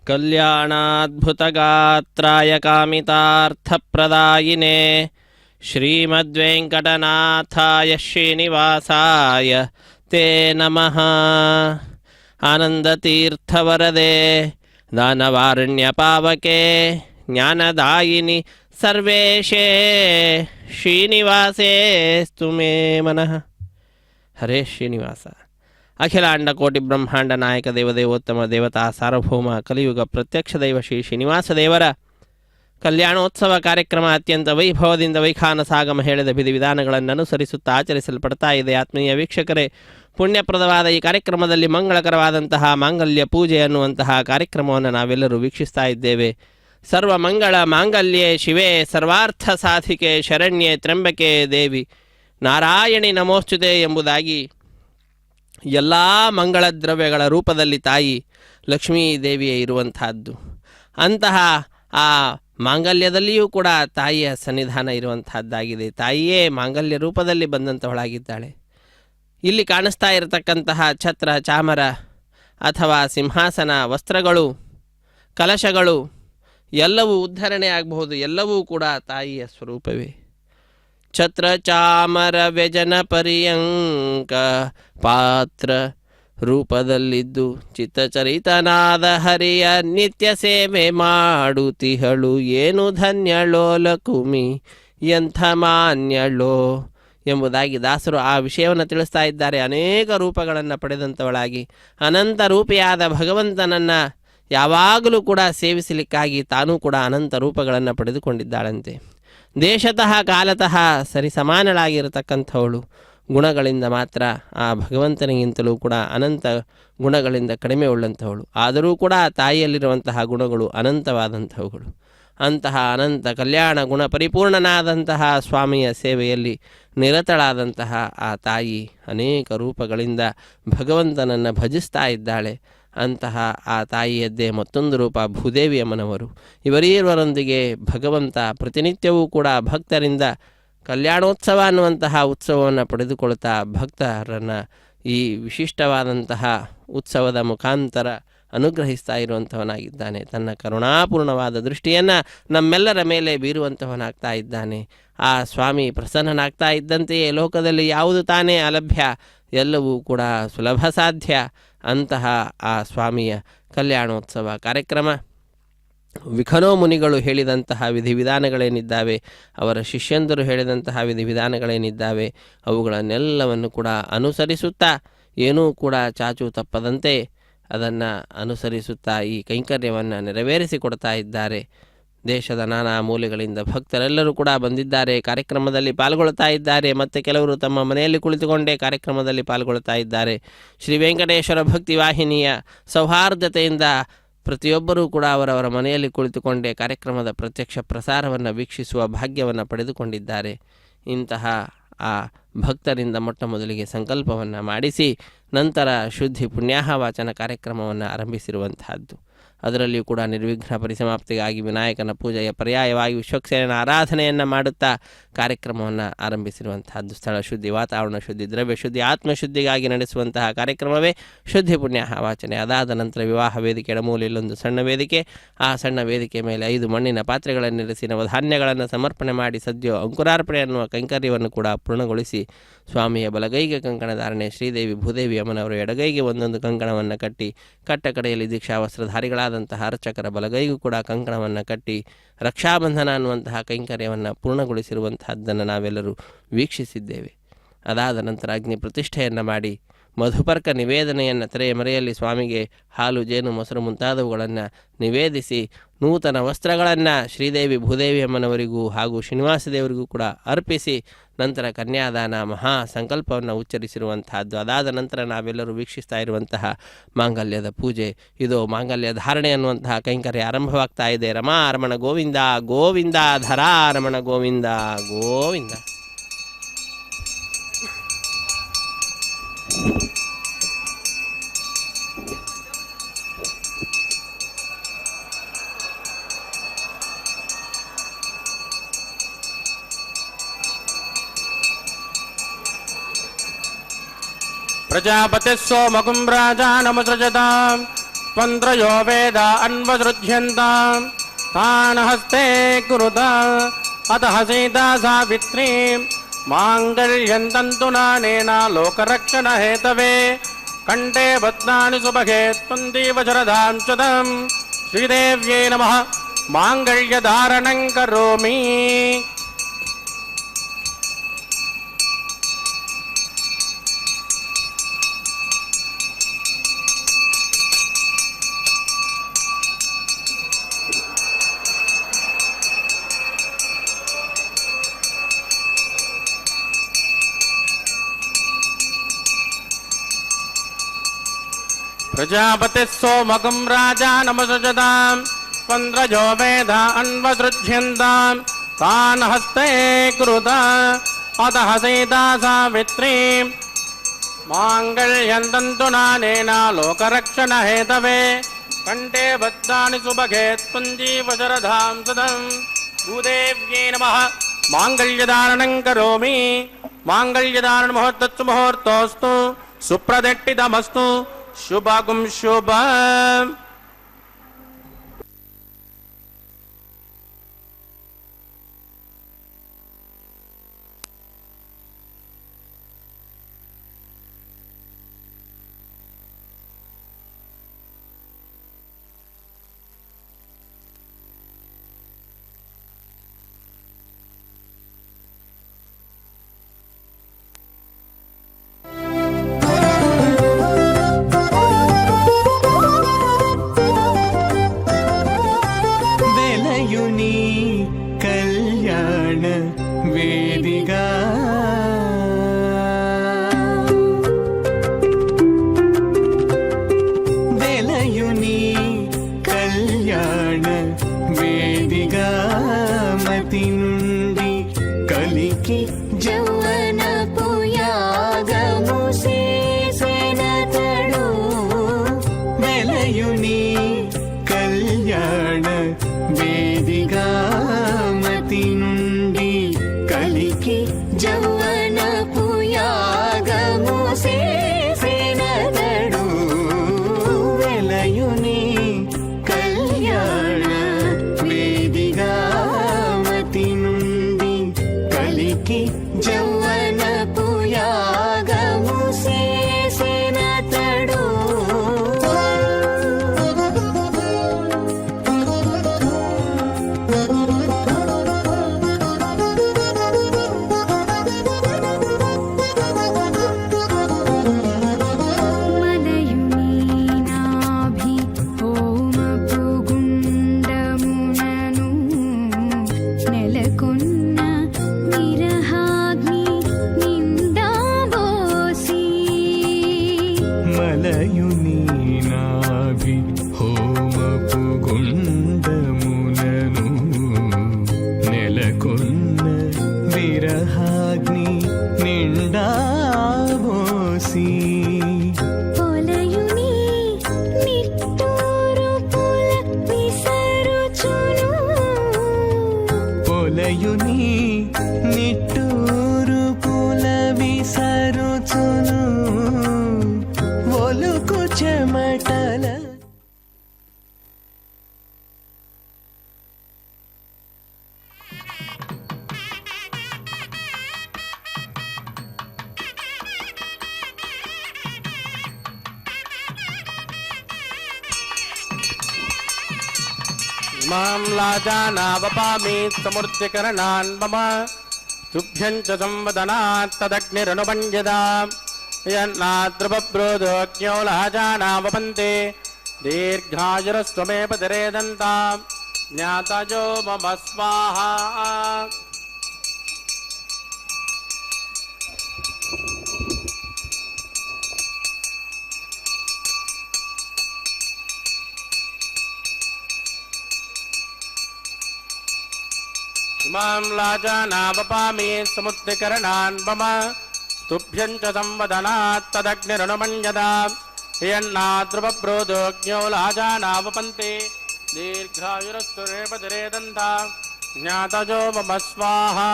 ಕಲ್ಯಾಣಾದ್ಭುತಗಾತ್ರಾಯ ಕಾಮಿತಾರ್ಥಪ್ರದಾಯಿನೇ ಶ್ರೀಮದ್ವೆಂಕಟನಾಥಾಯ ಶ್ರೀನಿವಾಸಾಯ ತೇ ನಮಃ. ಆನಂದತೀರ್ಥವರದೆ ದಾನವಾರಣ್ಯಪಾವಕೆ ಜ್ಞಾನದಾಯಿನಿ ಸರ್ವೇಶೇ ಶ್ರೀನಿವಾಸೇಸ್ತು ಮೇ ಮನಃ. ಹರೇ ಶ್ರೀನಿವಾಸ. ಅಖಿಲಾಂಡ ಕೋಟಿ ಬ್ರಹ್ಮಾಂಡ ನಾಯಕ ದೇವದೇವೋತ್ತಮ ದೇವತಾ ಸಾರ್ವಭೌಮ ಕಲಿಯುಗ ಪ್ರತ್ಯಕ್ಷ ದೈವ ಶ್ರೀ ಶ್ರೀನಿವಾಸ ದೇವರ ಕಲ್ಯಾಣೋತ್ಸವ ಕಾರ್ಯಕ್ರಮ ಅತ್ಯಂತ ವೈಭವದಿಂದ ವೈಖಾನಸಾಗಮ ಹೇಳಿದ ವಿಧಿವಿಧಾನಗಳನ್ನು ಅನುಸರಿಸುತ್ತಾ ಆಚರಿಸಲ್ಪಡ್ತಾ ಇದೆ. ಆತ್ಮೀಯ ವೀಕ್ಷಕರೇ, ಪುಣ್ಯಪ್ರದವಾದ ಈ ಕಾರ್ಯಕ್ರಮದಲ್ಲಿ ಮಂಗಳಕರವಾದಂತಹ ಮಾಂಗಲ್ಯ ಪೂಜೆ ಅನ್ನುವಂತಹ ಕಾರ್ಯಕ್ರಮವನ್ನು ನಾವೆಲ್ಲರೂ ವೀಕ್ಷಿಸ್ತಾ ಇದ್ದೇವೆ. ಸರ್ವ ಮಂಗಳ ಮಾಂಗಲ್ಯೆ ಶಿವೆ ಸರ್ವಾರ್ಥ ಸಾಧಿಕೆ ಶರಣ್ಯೆ ತ್ರ್ಯಂಬಕೆ ದೇವಿ ನಾರಾಯಣಿ ನಮೋಸ್ತುತೆ ಎಂಬುದಾಗಿ ಎಲ್ಲ ಮಂಗಳ ದ್ರವ್ಯಗಳ ರೂಪದಲ್ಲಿ ತಾಯಿ ಲಕ್ಷ್ಮೀ ದೇವಿಯೇ ಇರುವಂತಹದ್ದು. ಅಂತಹ ಆ ಮಾಂಗಲ್ಯದಲ್ಲಿಯೂ ಕೂಡ ತಾಯಿಯ ಸನ್ನಿಧಾನ ಇರುವಂತಹದ್ದಾಗಿದೆ. ತಾಯಿಯೇ ಮಾಂಗಲ್ಯ ರೂಪದಲ್ಲಿ ಬಂದಂಥವಳಾಗಿದ್ದಾಳೆ. ಇಲ್ಲಿ ಕಾಣಿಸ್ತಾ ಇರತಕ್ಕಂತಹ ಛತ್ರ ಚಾಮರ ಅಥವಾ ಸಿಂಹಾಸನ, ವಸ್ತ್ರಗಳು, ಕಲಶಗಳು ಎಲ್ಲವೂ ಉದ್ಧರಣೆ ಆಗಬಹುದು. ಎಲ್ಲವೂ ಕೂಡ ತಾಯಿಯ ಸ್ವರೂಪವೇ. ಛತ್ರ ಚಾಮರ ವ್ಯಜನ ಪರ್ಯಂಕ ಪಾತ್ರ ರೂಪದಲ್ಲಿದ್ದು ಚಿತ್ತಚರಿತನಾದ ಹರಿಯ ನಿತ್ಯ ಸೇವೆ ಮಾಡುತ್ತಿಹಳು. ಏನು ಧನ್ಯಳೋ ಲಕುಮಿ ಎಂಥ ಮಾನ್ಯಳೋ ಎಂಬುದಾಗಿ ದಾಸರು ಆ ವಿಷಯವನ್ನು ತಿಳಿಸ್ತಾ ಇದ್ದಾರೆ. ಅನೇಕ ರೂಪಗಳನ್ನು ಪಡೆದಂಥವಳಾಗಿ ಅನಂತ ರೂಪಿಯಾದ ಭಗವಂತನನ್ನು ಯಾವಾಗಲೂ ಕೂಡ ಸೇವಿಸಲಿಕ್ಕಾಗಿ ತಾನೂ ಕೂಡ ಅನಂತ ರೂಪಗಳನ್ನು ಪಡೆದುಕೊಂಡಿದ್ದಾಳಂತೆ. ದೇಶತಃ ಕಾಲತಃ ಸರಿ ಸಮಾನಳಾಗಿರತಕ್ಕಂಥವಳು. ಗುಣಗಳಿಂದ ಮಾತ್ರ ಆ ಭಗವಂತನಿಗಿಂತಲೂ ಕೂಡ ಅನಂತ ಗುಣಗಳಿಂದ ಕಡಿಮೆ ಉಳ್ಳಂಥವಳು. ಆದರೂ ಕೂಡ ತಾಯಿಯಲ್ಲಿರುವಂತಹ ಗುಣಗಳು ಅನಂತವಾದಂಥವುಗಳು. ಅಂತಹ ಅನಂತ ಕಲ್ಯಾಣ ಗುಣ ಪರಿಪೂರ್ಣನಾದಂತಹ ಸ್ವಾಮಿಯ ಸೇವೆಯಲ್ಲಿ ನಿರತಳಾದಂತಹ ಆ ತಾಯಿ ಅನೇಕ ರೂಪಗಳಿಂದ ಭಗವಂತನನ್ನು ಭಜಿಸ್ತಾ ಇದ್ದಾಳೆ. ಅಂತಹ ಆ ತಾಯಿಯದ್ದೇ ಮತ್ತೊಂದು ರೂಪ ಭೂದೇವಿಯಮ್ಮನವರು. ಇವರೀವರೊಂದಿಗೆ ಭಗವಂತ ಪ್ರತಿನಿತ್ಯವೂ ಕೂಡ ಭಕ್ತರಿಂದ ಕಲ್ಯಾಣೋತ್ಸವ ಅನ್ನುವಂತಹ ಉತ್ಸವವನ್ನು ಪಡೆದುಕೊಳ್ತಾ ಭಕ್ತರನ್ನು ಈ ವಿಶಿಷ್ಟವಾದಂತಹ ಉತ್ಸವದ ಮುಖಾಂತರ ಅನುಗ್ರಹಿಸ್ತಾ ಇರುವಂಥವನಾಗಿದ್ದಾನೆ. ತನ್ನ ಕರುಣಾಪೂರ್ಣವಾದ ದೃಷ್ಟಿಯನ್ನು ನಮ್ಮೆಲ್ಲರ ಮೇಲೆ ಬೀರುವಂಥವನಾಗ್ತಾ ಇದ್ದಾನೆ. ಆ ಸ್ವಾಮಿ ಪ್ರಸನ್ನನಾಗ್ತಾ ಇದ್ದಂತೆಯೇ ಲೋಕದಲ್ಲಿ ಯಾವುದು ತಾನೇ ಅಲಭ್ಯ, ಎಲ್ಲವೂ ಕೂಡ ಸುಲಭ ಸಾಧ್ಯ. ಅಂತಹ ಆ ಸ್ವಾಮಿಯ ಕಲ್ಯಾಣೋತ್ಸವ ಕಾರ್ಯಕ್ರಮ ವಿಖನೋ ಮುನಿಗಳು ಹೇಳಿದಂತಹ ವಿಧಿವಿಧಾನಗಳೇನಿದ್ದಾವೆ, ಅವರ ಶಿಷ್ಯಂದರು ಹೇಳಿದಂತಹ ವಿಧಿವಿಧಾನಗಳೇನಿದ್ದಾವೆ, ಅವುಗಳನ್ನೆಲ್ಲವನ್ನು ಕೂಡ ಅನುಸರಿಸುತ್ತಾ ಏನೂ ಕೂಡ ಚಾಚು ತಪ್ಪದಂತೆ ಅದನ್ನು ಅನುಸರಿಸುತ್ತಾ ಈ ಕೈಂಕರ್ಯವನ್ನು ನೆರವೇರಿಸಿಕೊಡ್ತಾ ಇದ್ದಾರೆ. ದೇಶದ ನಾನಾ ಮೂಲೆಗಳಿಂದ ಭಕ್ತರೆಲ್ಲರೂ ಕೂಡ ಬಂದಿದ್ದಾರೆ, ಕಾರ್ಯಕ್ರಮದಲ್ಲಿ ಪಾಲ್ಗೊಳ್ತಾ ಇದ್ದಾರೆ. ಮತ್ತು ಕೆಲವರು ತಮ್ಮ ಮನೆಯಲ್ಲಿ ಕುಳಿತುಕೊಂಡೇ ಕಾರ್ಯಕ್ರಮದಲ್ಲಿ ಪಾಲ್ಗೊಳ್ತಾ ಇದ್ದಾರೆ. ಶ್ರೀ ವೆಂಕಟೇಶ್ವರ ಭಕ್ತಿ ವಾಹಿನಿಯ ಸೌಹಾರ್ದತೆಯಿಂದ ಪ್ರತಿಯೊಬ್ಬರೂ ಕೂಡ ಅವರವರ ಮನೆಯಲ್ಲಿ ಕುಳಿತುಕೊಂಡೇ ಕಾರ್ಯಕ್ರಮದ ಪ್ರತ್ಯಕ್ಷ ಪ್ರಸಾರವನ್ನು ವೀಕ್ಷಿಸುವ ಭಾಗ್ಯವನ್ನು ಪಡೆದುಕೊಂಡಿದ್ದಾರೆ. ಇಂತಹ ಆ ಭಕ್ತರಿಂದ ಮೊಟ್ಟ ಮೊದಲಿಗೆ ಸಂಕಲ್ಪವನ್ನು ಮಾಡಿಸಿ ನಂತರ ಶುದ್ಧಿ ಪುಣ್ಯಾಹ ವಾಚನ ಕಾರ್ಯಕ್ರಮವನ್ನು ಆರಂಭಿಸಿರುವಂತಹದ್ದು. ಅದರಲ್ಲಿಯೂ ಕೂಡ ನಿರ್ವಿಘ್ನ ಪರಿಸಮಾಪ್ತಿಗಾಗಿ ವಿನಾಯಕನ ಪೂಜೆಯ ಪರ್ಯಾಯವಾಗಿ ವಿಶ್ವಕ್ಸೇನನ ಆರಾಧನೆಯನ್ನು ಮಾಡುತ್ತಾ ಕಾರ್ಯಕ್ರಮವನ್ನು ಆರಂಭಿಸಿರುವಂತಹದ್ದು. ಸ್ಥಳ ಶುದ್ಧಿ, ವಾತಾವರಣ ಶುದ್ಧಿ, ದ್ರವ್ಯ ಶುದ್ಧಿ, ಆತ್ಮಶುದ್ಧಿಗಾಗಿ ನಡೆಸುವಂತಹ ಕಾರ್ಯಕ್ರಮವೇ ಶುದ್ಧಿ ಪುಣ್ಯಾಹ ವಾಚನೆ. ಅದಾದ ನಂತರ ವಿವಾಹ ವೇದಿಕೆ ಎಡಮೂಲೆಯಲ್ಲೊಂದು ಸಣ್ಣ ವೇದಿಕೆ, ಆ ಸಣ್ಣ ವೇದಿಕೆ ಮೇಲೆ 5 ಮಣ್ಣಿನ ಪಾತ್ರೆಗಳನ್ನಿರಿಸಿ ನವಧಾನ್ಯಗಳನ್ನು ಸಮರ್ಪಣೆ ಮಾಡಿ ಸದ್ಯ ಅಂಕುರಾರ್ಪಣೆ ಅನ್ನುವ ಕೈಂಕರ್ಯವನ್ನು ಕೂಡ ಪೂರ್ಣಗೊಳಿಸಿ ಸ್ವಾಮಿಯ ಬಲಗೈಗೆ ಕಂಕಣ ಧಾರಣೆ, ಶ್ರೀದೇವಿ ಭೂದೇವಿ ಅಮ್ಮನವರು ಎಡಗೈಗೆ ಒಂದೊಂದು ಕಂಕಣವನ್ನು ಕಟ್ಟಿ, ಕಟ್ಟ ಕಡೆಯಲ್ಲಿ ದೀಕ್ಷಾ ವಸ್ತ್ರಧಾರಿಗಳಾದಂತಹ ಅರ್ಚಕರ ಬಲಗೈಗೂ ಕೂಡ ಕಂಕಣವನ್ನು ಕಟ್ಟಿ ರಕ್ಷಾಬಂಧನ ಅನ್ನುವಂತಹ ಕೈಂಕರ್ಯವನ್ನು ಪೂರ್ಣಗೊಳಿಸಿರುವಂತಹದ್ದನ್ನು ನಾವೆಲ್ಲರೂ ವೀಕ್ಷಿಸಿದ್ದೇವೆ. ಅದಾದ ನಂತರ ಅಗ್ನಿ ಪ್ರತಿಷ್ಠೆಯನ್ನು ಮಾಡಿ ಮಧುಪರ್ಕ ನಿವೇದನೆಯನ್ನು ತೆರೆಯ ಮರೆಯಲ್ಲಿ ಸ್ವಾಮಿಗೆ ಹಾಲು, ಜೇನು, ಮೊಸರು ಮುಂತಾದವುಗಳನ್ನು ನಿವೇದಿಸಿ ನೂತನ ವಸ್ತ್ರಗಳನ್ನು ಶ್ರೀದೇವಿ ಭೂದೇವಿ ಅಮ್ಮನವರಿಗೂ ಹಾಗೂ ಶ್ರೀನಿವಾಸ ದೇವರಿಗೂ ಕೂಡ ಅರ್ಪಿಸಿ ನಂತರ ಕನ್ಯಾದಾನ ಮಹಾ ಸಂಕಲ್ಪವನ್ನು ಉಚ್ಚರಿಸಿರುವಂತಹದ್ದು. ಅದಾದ ನಂತರ ನಾವೆಲ್ಲರೂ ವೀಕ್ಷಿಸ್ತಾ ಇರುವಂತಹ ಮಾಂಗಲ್ಯದ ಪೂಜೆ, ಇದು ಮಾಂಗಲ್ಯ ಧಾರಣೆ ಅನ್ನುವಂತಹ ಕೈಂಕರ್ಯ ಆರಂಭವಾಗ್ತಾ ಇದೆ. ರಮಾ ರಮಣ ಗೋವಿಂದ ಗೋವಿಂದ, ಧರಾ ರಮಣ ಗೋವಿಂದ ಗೋವಿಂದ. ಪ್ರಜಾಪತಿ ಸೋಮಕುಂ ರಾಜಾನಮುಸೃಜತಾಂ त्वन्द्रयो वेद अन्वसृज्यन्ताम् तान् हस्ते कुरुत अतः सीता सावित्री माङ्गल्यं तन्तुनानेन लोकरक्षणहेतवे कण्ठे बध्नानि सुभगे त्वन्दीव शरदां चदम् श्रीदेव्यै नमः माङ्गल्यधारणं करोमि। प्रजापतिः सोमकं राजानमसृजताम् त्वन्द्रयो वेद अन्वसृज्यन्ताम् तान् हस्ते कुरुत अतः सीता सावित्री माङ्गल्यं तन्तुनानेन लोकरक्षणहेतवे कण्ठे बध्नानि सुभगे त्वन्दीव शरदां सदम् भूदेव्यै नमः माङ्गल्यधारणं करोमि। माङ्गल्यधारणमुहूर्तस्तु मुहूर्तोऽस्तु सुप्रदिष्टितमस्तु शुभगुं शुभ। मां लाजानावपामि समृद्धिकरणान् मम तुभ्यं च संवदनात् तदग्निरनुपञ्जदा यन्नाद्रुवब्रोधोऽग्न्यो लाजानावपन्ते दीर्घायुरस्त्वमेव दरेदन्तां ज्ञातयो मम स्वाहा। इमां लाजानावपामि समुद्धिकरणान् मम तुभ्यं च संवदनात् तदग्निरनुमञ्जदा यन्नाद्रुवब्रोधोऽग्न्यो लाजानावपन्ते दीर्घायुरस्तुरेव दरेदन्ता ज्ञातयो मम स्वाहा।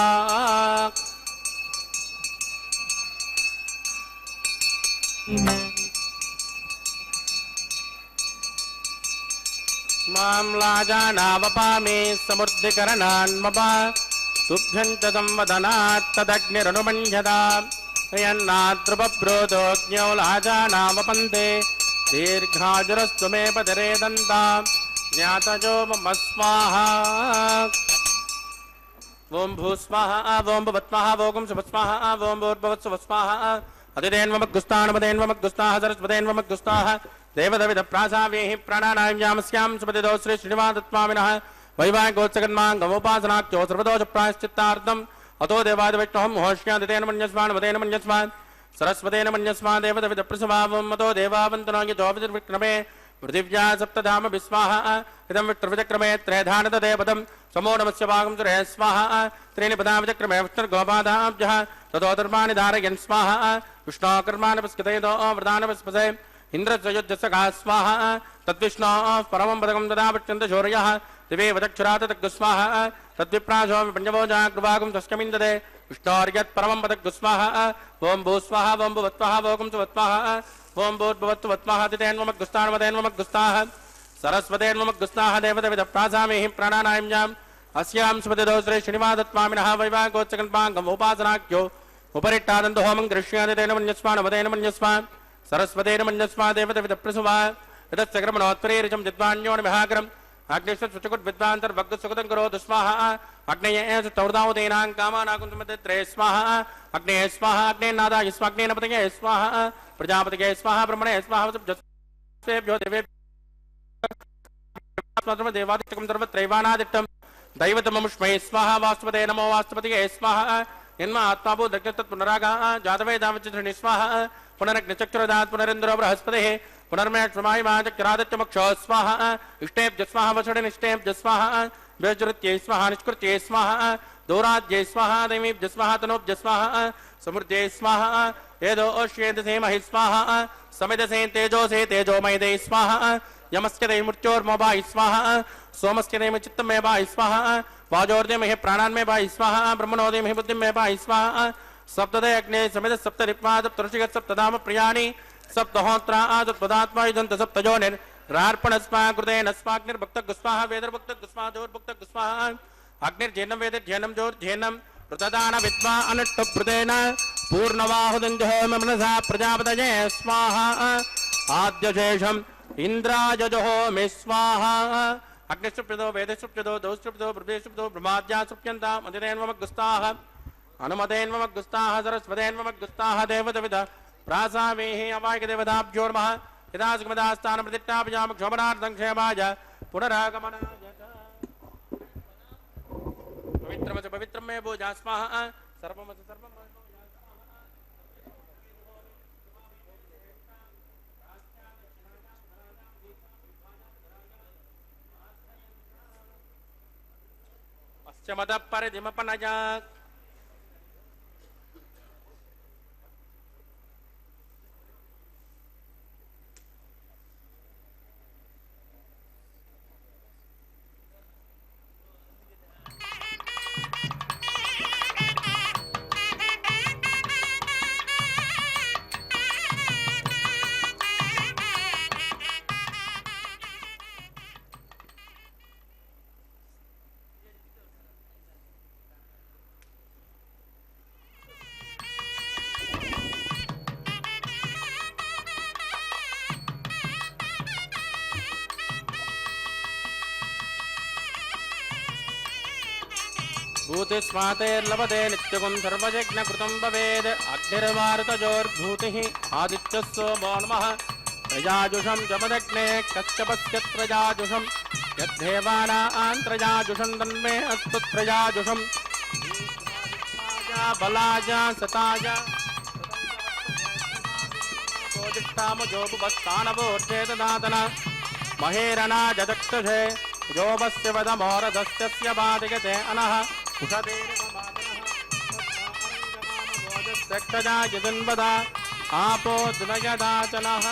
मां लाजानावपामि समृद्धिकरणान्मप तुभ्यं च संवदनात् तदग्निरनुमञ्जता यन्नाद्रुपब्रोतोऽग्न्यौ लाजानावपन्ते दीर्घाजुरस्तु मे पदरे दन्ता ज्ञातजो मम स्वाहा ओं भूस्वाहा ओं भवत्स्वाहा ओं शुभस्वाहा ओं भूर्भुवत्सुवस्वाहा अतिदेन्वमग्गुस्तानपदेन्वमग्गुस्ताः सरस्वतेन्वमग्गुस्ताः देवदविदप्रासावेः प्राणानायम्यामस्यां सुपतिदो श्री श्रीनिवासत्वामिनः वैवाहिकोत्सकन्माङ्गमोपासनाख्यो सर्वदोष प्रायश्चित्तार्थम् अतो देवादिविष्णोहं होष्यादितेन मन्यस्मान् मन्यस्मान् सरस्वतेन मन्यस्मान् देवदविदप्रसवावम् अतो देवावन्तनो यजोविर्विक्रमे पृथिव्या सप्तधाम विस्वाहा इदं विष्णुर्विचक्रमे त्रयधानतदेवदं समो नमस्य भागं सुरे स्वाहा त्रीणि पदा विचक्रमे विष्णुर्गोपादाभ्यः ततो धर्माणि धारयन् स्वाहा विष्णोकर्माणि पुष्कतयतो वृदानवस्पसे इन्द्रस्य युद्धसखा स्वाहा तद्विष्णोः परमं पदकं तदा पश्यन्त शौर्यः दिवे वदक्षुराततग्गुस्वाहा तद्विप्रासो पञ्चभोजा कृपागं तस्कमिन्दते विष्णोर्यत् परमं पदग्गुस्वाहा ओं भूस्वाहा ओं भुवत्वाहा ओं सुवत्वाहा ओं भूर्भुवत्वत्वाः तितेन्वमग्गुस्तानमदेन्वमग्गुस्ताः सरस्वतेन्वमग्गुस्ताः देवदविदप्रासामेहि प्राणानायम्याम् अस्यां सुपतिदो श्री श्रीनिवासत्वामिनः वैवाहिकोत्सकन्पाङ्गमोपासनाख्यो उपरिट्टादन्तो होमं गृह्णादितेन मन्यस्मान् मन्यस्मान् सरस्वतेन मन्यस्मा देवदविदप्रसुवा यतस्य क्रमणोत्तरेरिचं जिद्वान्योनिमहाकरम् अग्निश्वचुकुद्विद्वान्तर्भग्गुसुकृतं करोतु स्वाहा अग्नये तौर्दावतेनां कामानाकुन्तमते स्वाहा अग्ने स्वाहा अग्नेनादाय स्वाग्नेन पतये स्वाहा प्रजापतये स्वाहा ब्रह्मणे स्वाहा वसुभ्यो देवादिष्टकं सर्वत्रैवानादिष्टं दैवतममुष्मै स्वाहा वास्तुपते नमो वास्तुपतये स्वाहा यन्म आत्माभूत दग्धतत्पुनरागाः जातवेदावचित्रिणि स्वाहा पुनरग्निचक्रदात् पुनरेन्द्रो बृहस्पतिः पुनर्मेक्षमायमाचक्रादित्यमक्षो स्वाहा इष्टेभ्य स्वाहा वषडिनिष्टेभ्य स्वाहा व्यजृत्यै स्वाहा निष्कृत्यै स्वाहा दोराद्यै स्वाहा दैमीभ्य स्वाहा तनोभ्य स्वाहा समृद्ध्यै स्वाहा एदो ओष्येदसे महि स्वाहा समिदसे तेजोसे तेजोमयदे स्वाहा यमस्य दे मृत्योर्मोभाहि स्वाहा सोमस्य दे चित्तं मे भाहि स्वाहा वाजोर्दे महि प्राणान्मे भाहि स्वाहा ब्रह्मणोदे महि बुद्धिं मे भाहि स्वाहा सप्तदे अग्ने समिद सप्त ऋक्मा सप्तऋषिगः सप्तधाम प्रियाणि सप्तहोत्रा आदत्पदात्मा युजन्त सप्तजोनिर् रार्पणस्मा कृतेन स्वाग्निर्भक्तगुस्वाहा वेदर्भक्तगुस्वाहा जोर्भक्तगुस्वाहा अग्निर्जेनं वेदर्जेनं जोर्जेनं ऋतदान विद्वा अनुष्टभृतेन पूर्णवाहुदञ्जहोम मनसा प्रजापतये स्वाहा आद्यशेषम् इन्द्राजजहोमि स्वाहा अग्निशुप्यदो वेदशुप्यदो दौशुप्यदो ब्रह्मेशुप्यदो ब्रह्माद्या सुप्यन्ताम् अधिदेन्वमग्गुस्ताः अनुमतेन्वमग्गुस्ताः सरस्वतेन्वमग्गुस्ताः देवदविद प्रासावेः अवायकदेवताभ्योर्मः यदासुगमदास्थानप्रतिष्ठापयामक्षोभनार्थं क्षेमाय पुनरागमनाय पवित्रमच पवित्रं मे भूजा स्वाहा सर्वमच सर्वं पश्चिमतः परिधिमपनया भूतिस्मातेर्लभते नित्यगुं सर्वयज्ञकृतं भवेद् अग्निर्वारुतजोर्भूतिः आदित्यः सोमो नमः प्रजाजुषं जमदग्ने कश्यपश्यत्रजाजुषं यद्धेवानां त्रजाजुषं तन्मे अस्तु त्रजाजुषं बलाज सताज जोजिष्ठामजोबुभस्तानवोर्जेतदातन महेरणा जदक्षसे जोबस्य वदमोरधस्य बाधिगते अनः उषदेर्ममातनः यदन्वदा आपो द्वयदाचनः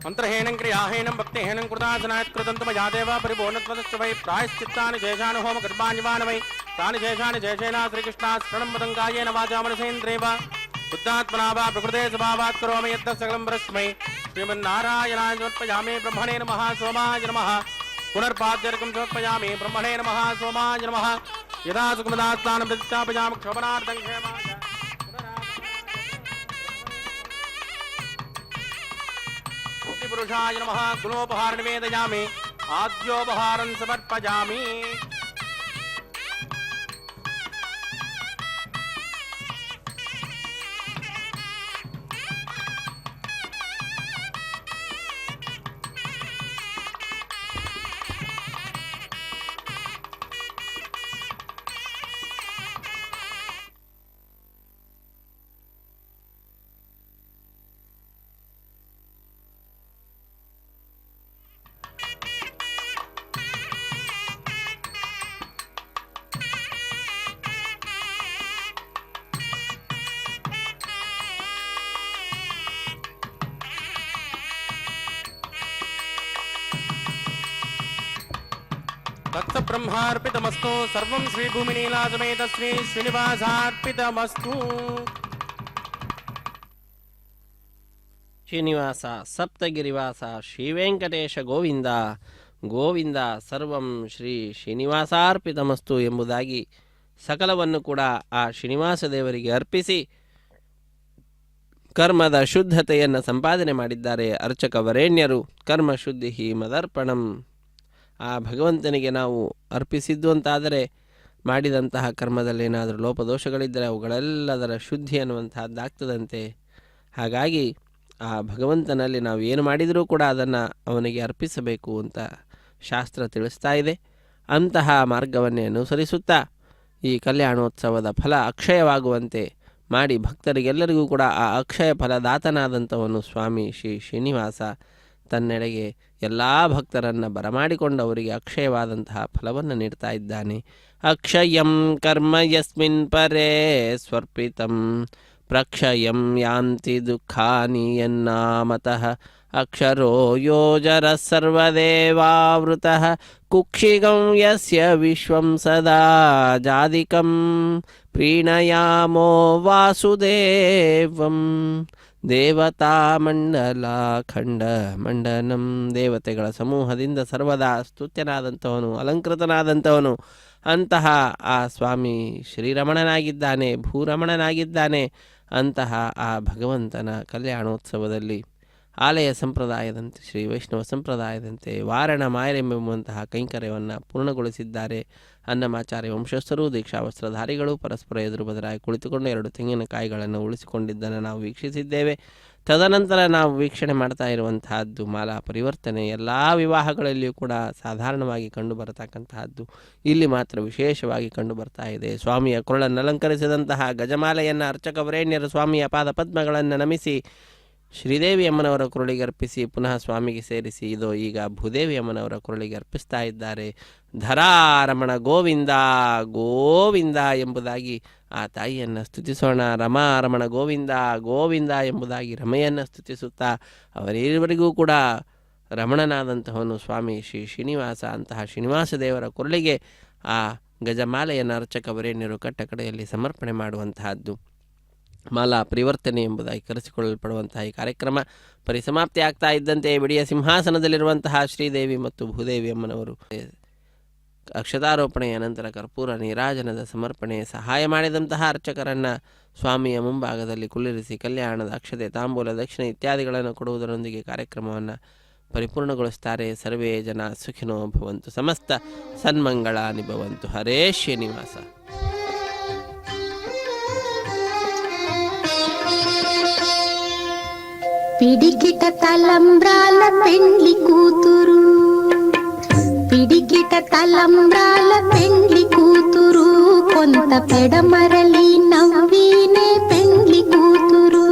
మంత్రహీనం క్రియాహీనం భక్తిహీనం కృతాసనాయత్కృతం మయా దేవ పరిపూర్ణత్వదశ్చ వై ప్రాయశ్చిత్తాని శేషాను హోమ కర్మాణ్యవాన వై తాని శేషాని శేషేన శ్రీకృష్ణాస్మరణం పదం కాయేన వాచా మనసేంద్రేవ బుద్ధాత్మనా వా ప్రకృతే స్వభావాత్ కరోమి యత్ సకలం పరస్మై శ్రీమన్నారాయణాయ సమర్పయామి బ్రహ్మణే నమః సోమాయ నమః పునర్పాద్యర్కం సమర్పయామి బ్రహ్మణే నమః సోమాయ నమః యదా సుఖమదాస్నానం ప్రతిష్టాపయామి క్షోభనార్థం క్షేమాయ పురుషాయ నమః గుణోపహార నివేదయామి ఆద్యోపహారం సమర్పయామి. తత్స బ్రహ్మార్పితమస్తు సర్వం శ్రీ భూమినీలా సమేత శ్రీ శ్రీనివాసార్పితమస్తు. ಶ್ರೀನಿವಾಸ ಸಪ್ತಗಿರಿವಾಸ ಶ್ರೀವೆಂಕಟೇಶ ಗೋವಿಂದ ಗೋವಿಂದ ಸರ್ವಂ ಶ್ರೀ ಶ್ರೀನಿವಾಸಾರ್ಪಿತಮಸ್ತು ಎಂಬುದಾಗಿ ಸಕಲವನ್ನು ಕೂಡ ಆ ಶ್ರೀನಿವಾಸ ದೇವರಿಗೆ ಅರ್ಪಿಸಿ ಕರ್ಮದ ಶುದ್ಧತೆಯನ್ನು ಸಂಪಾದನೆ ಮಾಡಿದ್ದಾರೆ ಅರ್ಚಕ ವರೇಣ್ಯರು. ಕರ್ಮ ಶುದ್ಧಿ ಮದರ್ಪಣಂ, ಆ ಭಗವಂತನಿಗೆ ನಾವು ಅರ್ಪಿಸಿದ್ದು ಅಂತಾದರೆ ಮಾಡಿದಂತಹ ಕರ್ಮದಲ್ಲಿ ಏನಾದರೂ ಲೋಪದೋಷಗಳಿದ್ದರೆ ಅವುಗಳೆಲ್ಲದರ ಶುದ್ಧಿ ಅನ್ನುವಂತಹದ್ದಾಗ್ತದಂತೆ. ಹಾಗಾಗಿ ಆ ಭಗವಂತನಲ್ಲಿ ನಾವು ಏನು ಮಾಡಿದರೂ ಕೂಡ ಅದನ್ನು ಅವನಿಗೆ ಅರ್ಪಿಸಬೇಕು ಅಂತ ಶಾಸ್ತ್ರ ತಿಳಿಸ್ತಾ ಇದೆ. ಅಂತಹ ಮಾರ್ಗವನ್ನೇ ಅನುಸರಿಸುತ್ತಾ ಈ ಕಲ್ಯಾಣೋತ್ಸವದ ಫಲ ಅಕ್ಷಯವಾಗುವಂತೆ ಮಾಡಿ ಭಕ್ತರಿಗೆಲ್ಲರಿಗೂ ಕೂಡ ಆ ಅಕ್ಷಯ ಫಲದಾತನಾದಂಥವನು ಸ್ವಾಮಿ ಶ್ರೀ ಶ್ರೀನಿವಾಸ ತನ್ನೆಡೆಗೆ ಎಲ್ಲ ಭಕ್ತರನ್ನು ಬರಮಾಡಿಕೊಂಡು ಅವರಿಗೆ ಅಕ್ಷಯವಾದಂತಹ ಫಲವನ್ನು ನೀಡ್ತಾ ಇದ್ದಾನೆ. ಅಕ್ಷಯಂ ಕರ್ಮ ಯಸ್ಮಿನ್ ಪರೇ ಸ್ವರ್ಪಿತಂ ಪ್ರಕ್ಷಯಂ ಯಾಂತಿ ದುಃಖಾನಿ ಯನ್ನಾಮತಃ ಅಕ್ಷರೋ ಯೋಜರ ಸರ್ವದೇವಾವೃತಃ ಕುಕ್ಷಿಗಂ ಯಸ್ಯ ವಿಶ್ವಂ ಸದಾ ಜಾದಿಕಂ ಪ್ರೀಣಯಾಮೋ ವಾಸುದೇವಂ ದೇವತಾ ಮಂಡಲ ಖಂಡ ಮಂಡನಂ. ದೇವತೆಗಳ ಸಮೂಹದಿಂದ ಸರ್ವದಾ ಸ್ತುತ್ಯನಾದಂಥವನು, ಅಲಂಕೃತನಾದಂಥವನು ಅಂತಹ ಆ ಸ್ವಾಮಿ ಶ್ರೀರಮಣನಾಗಿದ್ದಾನೆ, ಭೂರಮಣನಾಗಿದ್ದಾನೆ. ಅಂತಹ ಆ ಭಗವಂತನ ಕಲ್ಯಾಣೋತ್ಸವದಲ್ಲಿ ಆಲಯ ಸಂಪ್ರದಾಯದಂತೆ, ಶ್ರೀ ವೈಷ್ಣವ ಸಂಪ್ರದಾಯದಂತೆ ವಾರಣ ಮಾಯರೆಂಬುವಂತಹ ಕೈಂಕರ್ಯವನ್ನು ಪೂರ್ಣಗೊಳಿಸಿದ್ದಾರೆ. ಅನ್ನಮಾಚಾರ್ಯ ವಂಶಸ್ಥರು, ದೀಕ್ಷಾವಸ್ತ್ರಧಾರಿಗಳು ಪರಸ್ಪರ ಎದುರು ಬದಲಾಗಿ ಕುಳಿತುಕೊಂಡು 2 ತೆಂಗಿನಕಾಯಿಗಳನ್ನು ಉಳಿಸಿಕೊಂಡಿದ್ದನ್ನು ನಾವು ವೀಕ್ಷಿಸಿದ್ದೇವೆ. ತದನಂತರ ನಾವು ವೀಕ್ಷಣೆ ಮಾಡ್ತಾ ಇರುವಂತಹದ್ದು ಮಾಲಾ ಪರಿವರ್ತನೆ. ಎಲ್ಲ ವಿವಾಹಗಳಲ್ಲಿಯೂ ಕೂಡ ಸಾಧಾರಣವಾಗಿ ಕಂಡುಬರತಕ್ಕಂತಹದ್ದು ಇಲ್ಲಿ ಮಾತ್ರ ವಿಶೇಷವಾಗಿ ಕಂಡುಬರ್ತಾ ಇದೆ. ಸ್ವಾಮಿಯ ಕೊರಳನ್ನು ಅಲಂಕರಿಸಿದಂತಹ ಗಜಮಾಲೆಯನ್ನು ಅರ್ಚಕ ವರೇಣ್ಯರು ಸ್ವಾಮಿಯ ಪಾದ ಪದ್ಮಗಳನ್ನು ನಮಿಸಿ ಶ್ರೀದೇವಿ ಅಮ್ಮನವರ ಕೊರಳಿಗೆ ಅರ್ಪಿಸಿ ಪುನಃ ಸ್ವಾಮಿಗೆ ಸೇರಿಸಿ ಇದೋ ಈಗ ಭೂದೇವಿ ಅಮ್ಮನವರ ಕೊರಳಿಗೆ ಅರ್ಪಿಸ್ತಾ ಇದ್ದಾರೆ. ಧರಾರಮಣ ಗೋವಿಂದ ಗೋವಿಂದ ಎಂಬುದಾಗಿ ಆ ತಾಯಿಯನ್ನು ಸ್ತುತಿಸೋಣ. ರಮಾರಮಣ ಗೋವಿಂದ ಗೋವಿಂದ ಎಂಬುದಾಗಿ ರಮೆಯನ್ನು ಸ್ತುತಿಸುತ್ತಾ ಅವರಿವರಿಗೂ ಕೂಡ ರಮಣನಾದಂತಹವನು ಸ್ವಾಮಿ ಶ್ರೀ ಶ್ರೀನಿವಾಸ. ಅಂತಹ ಶ್ರೀನಿವಾಸ ದೇವರ ಕೊರಳಿಗೆ ಆ ಗಜಮಾಲೆಯನ್ನು ಅರ್ಚಕ ವರೇಣ್ಯರು ಕಟ್ಟಕಡೆಯಲ್ಲಿ ಸಮರ್ಪಣೆ ಮಾಡುವಂತಹದ್ದು ಮಾಲಾ ಪರಿವರ್ತನೆ ಎಂಬುದಾಗಿ ಕರೆಸಿಕೊಳ್ಳಲ್ಪಡುವಂತಹ ಈ ಕಾರ್ಯಕ್ರಮ ಪರಿಸಮಾಪ್ತಿ ಆಗ್ತಾ ಇದ್ದಂತೆ ಬಿಡಿಯ ಸಿಂಹಾಸನದಲ್ಲಿರುವಂತಹ ಶ್ರೀದೇವಿ ಮತ್ತು ಭೂದೇವಿ ಅಮ್ಮನವರು ಅಕ್ಷತಾರೋಪಣೆಯ ನಂತರ ಕರ್ಪೂರ ನೀರಾಜನದ ಸಮರ್ಪಣೆ ಸಹಾಯ ಮಾಡಿದಂತಹ ಅರ್ಚಕರನ್ನು ಸ್ವಾಮಿಯ ಮುಂಭಾಗದಲ್ಲಿ ಕುಳ್ಳಿರಿಸಿ ಕಲ್ಯಾಣದ ಅಕ್ಷತೆ ತಾಂಬೂಲ ದಕ್ಷಿಣ ಇತ್ಯಾದಿಗಳನ್ನು ಕೊಡುವುದರೊಂದಿಗೆ ಕಾರ್ಯಕ್ರಮವನ್ನು ಪರಿಪೂರ್ಣಗೊಳಿಸ್ತಾರೆ. ಸರ್ವೇ ಜನ ಸುಖಿನೋ ಭವಂತು, ಸಮಸ್ತ ಸನ್ಮಂಗಳಾನಿ ಭವಂತು. ಹರೇ ಶ್ರೀನಿವಾಸ. పిడికిట తలంబ్రాల పెండ్లి కూతురు, పిడికిట తలంబ్రాల పెండ్లి కూతురు, కొంత పెడమరలి నవ్వినే పెండ్లి కూతురు.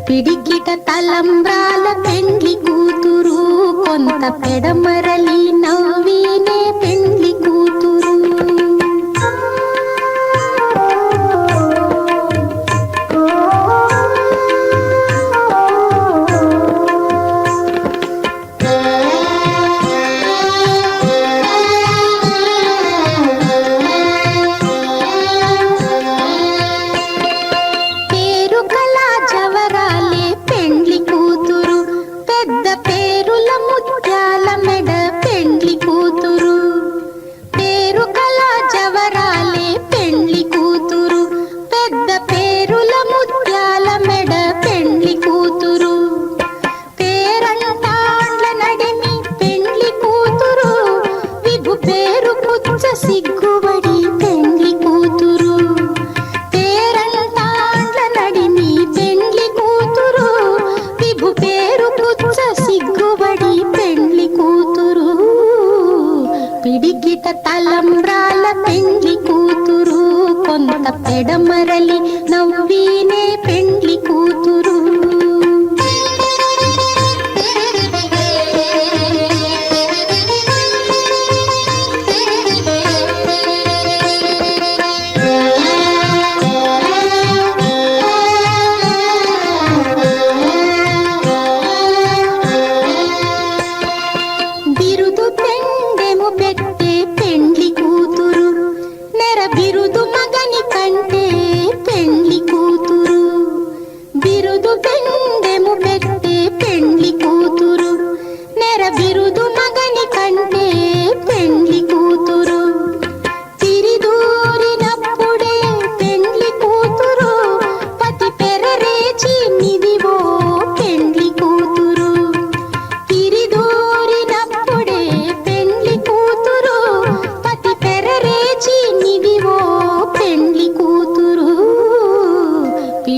పిడికిట తలంబ్రాల పెండ్లి కూతురు, కొంత పెడమరలి నవ్వినే పెండ్లి కూతురు.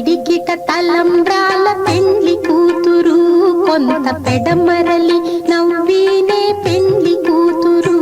పిడికిట తలంబ్రాల పెండ్లి కూతురు కొంత పెడమరలి నవ్వీనే పెండ్లి కూతురు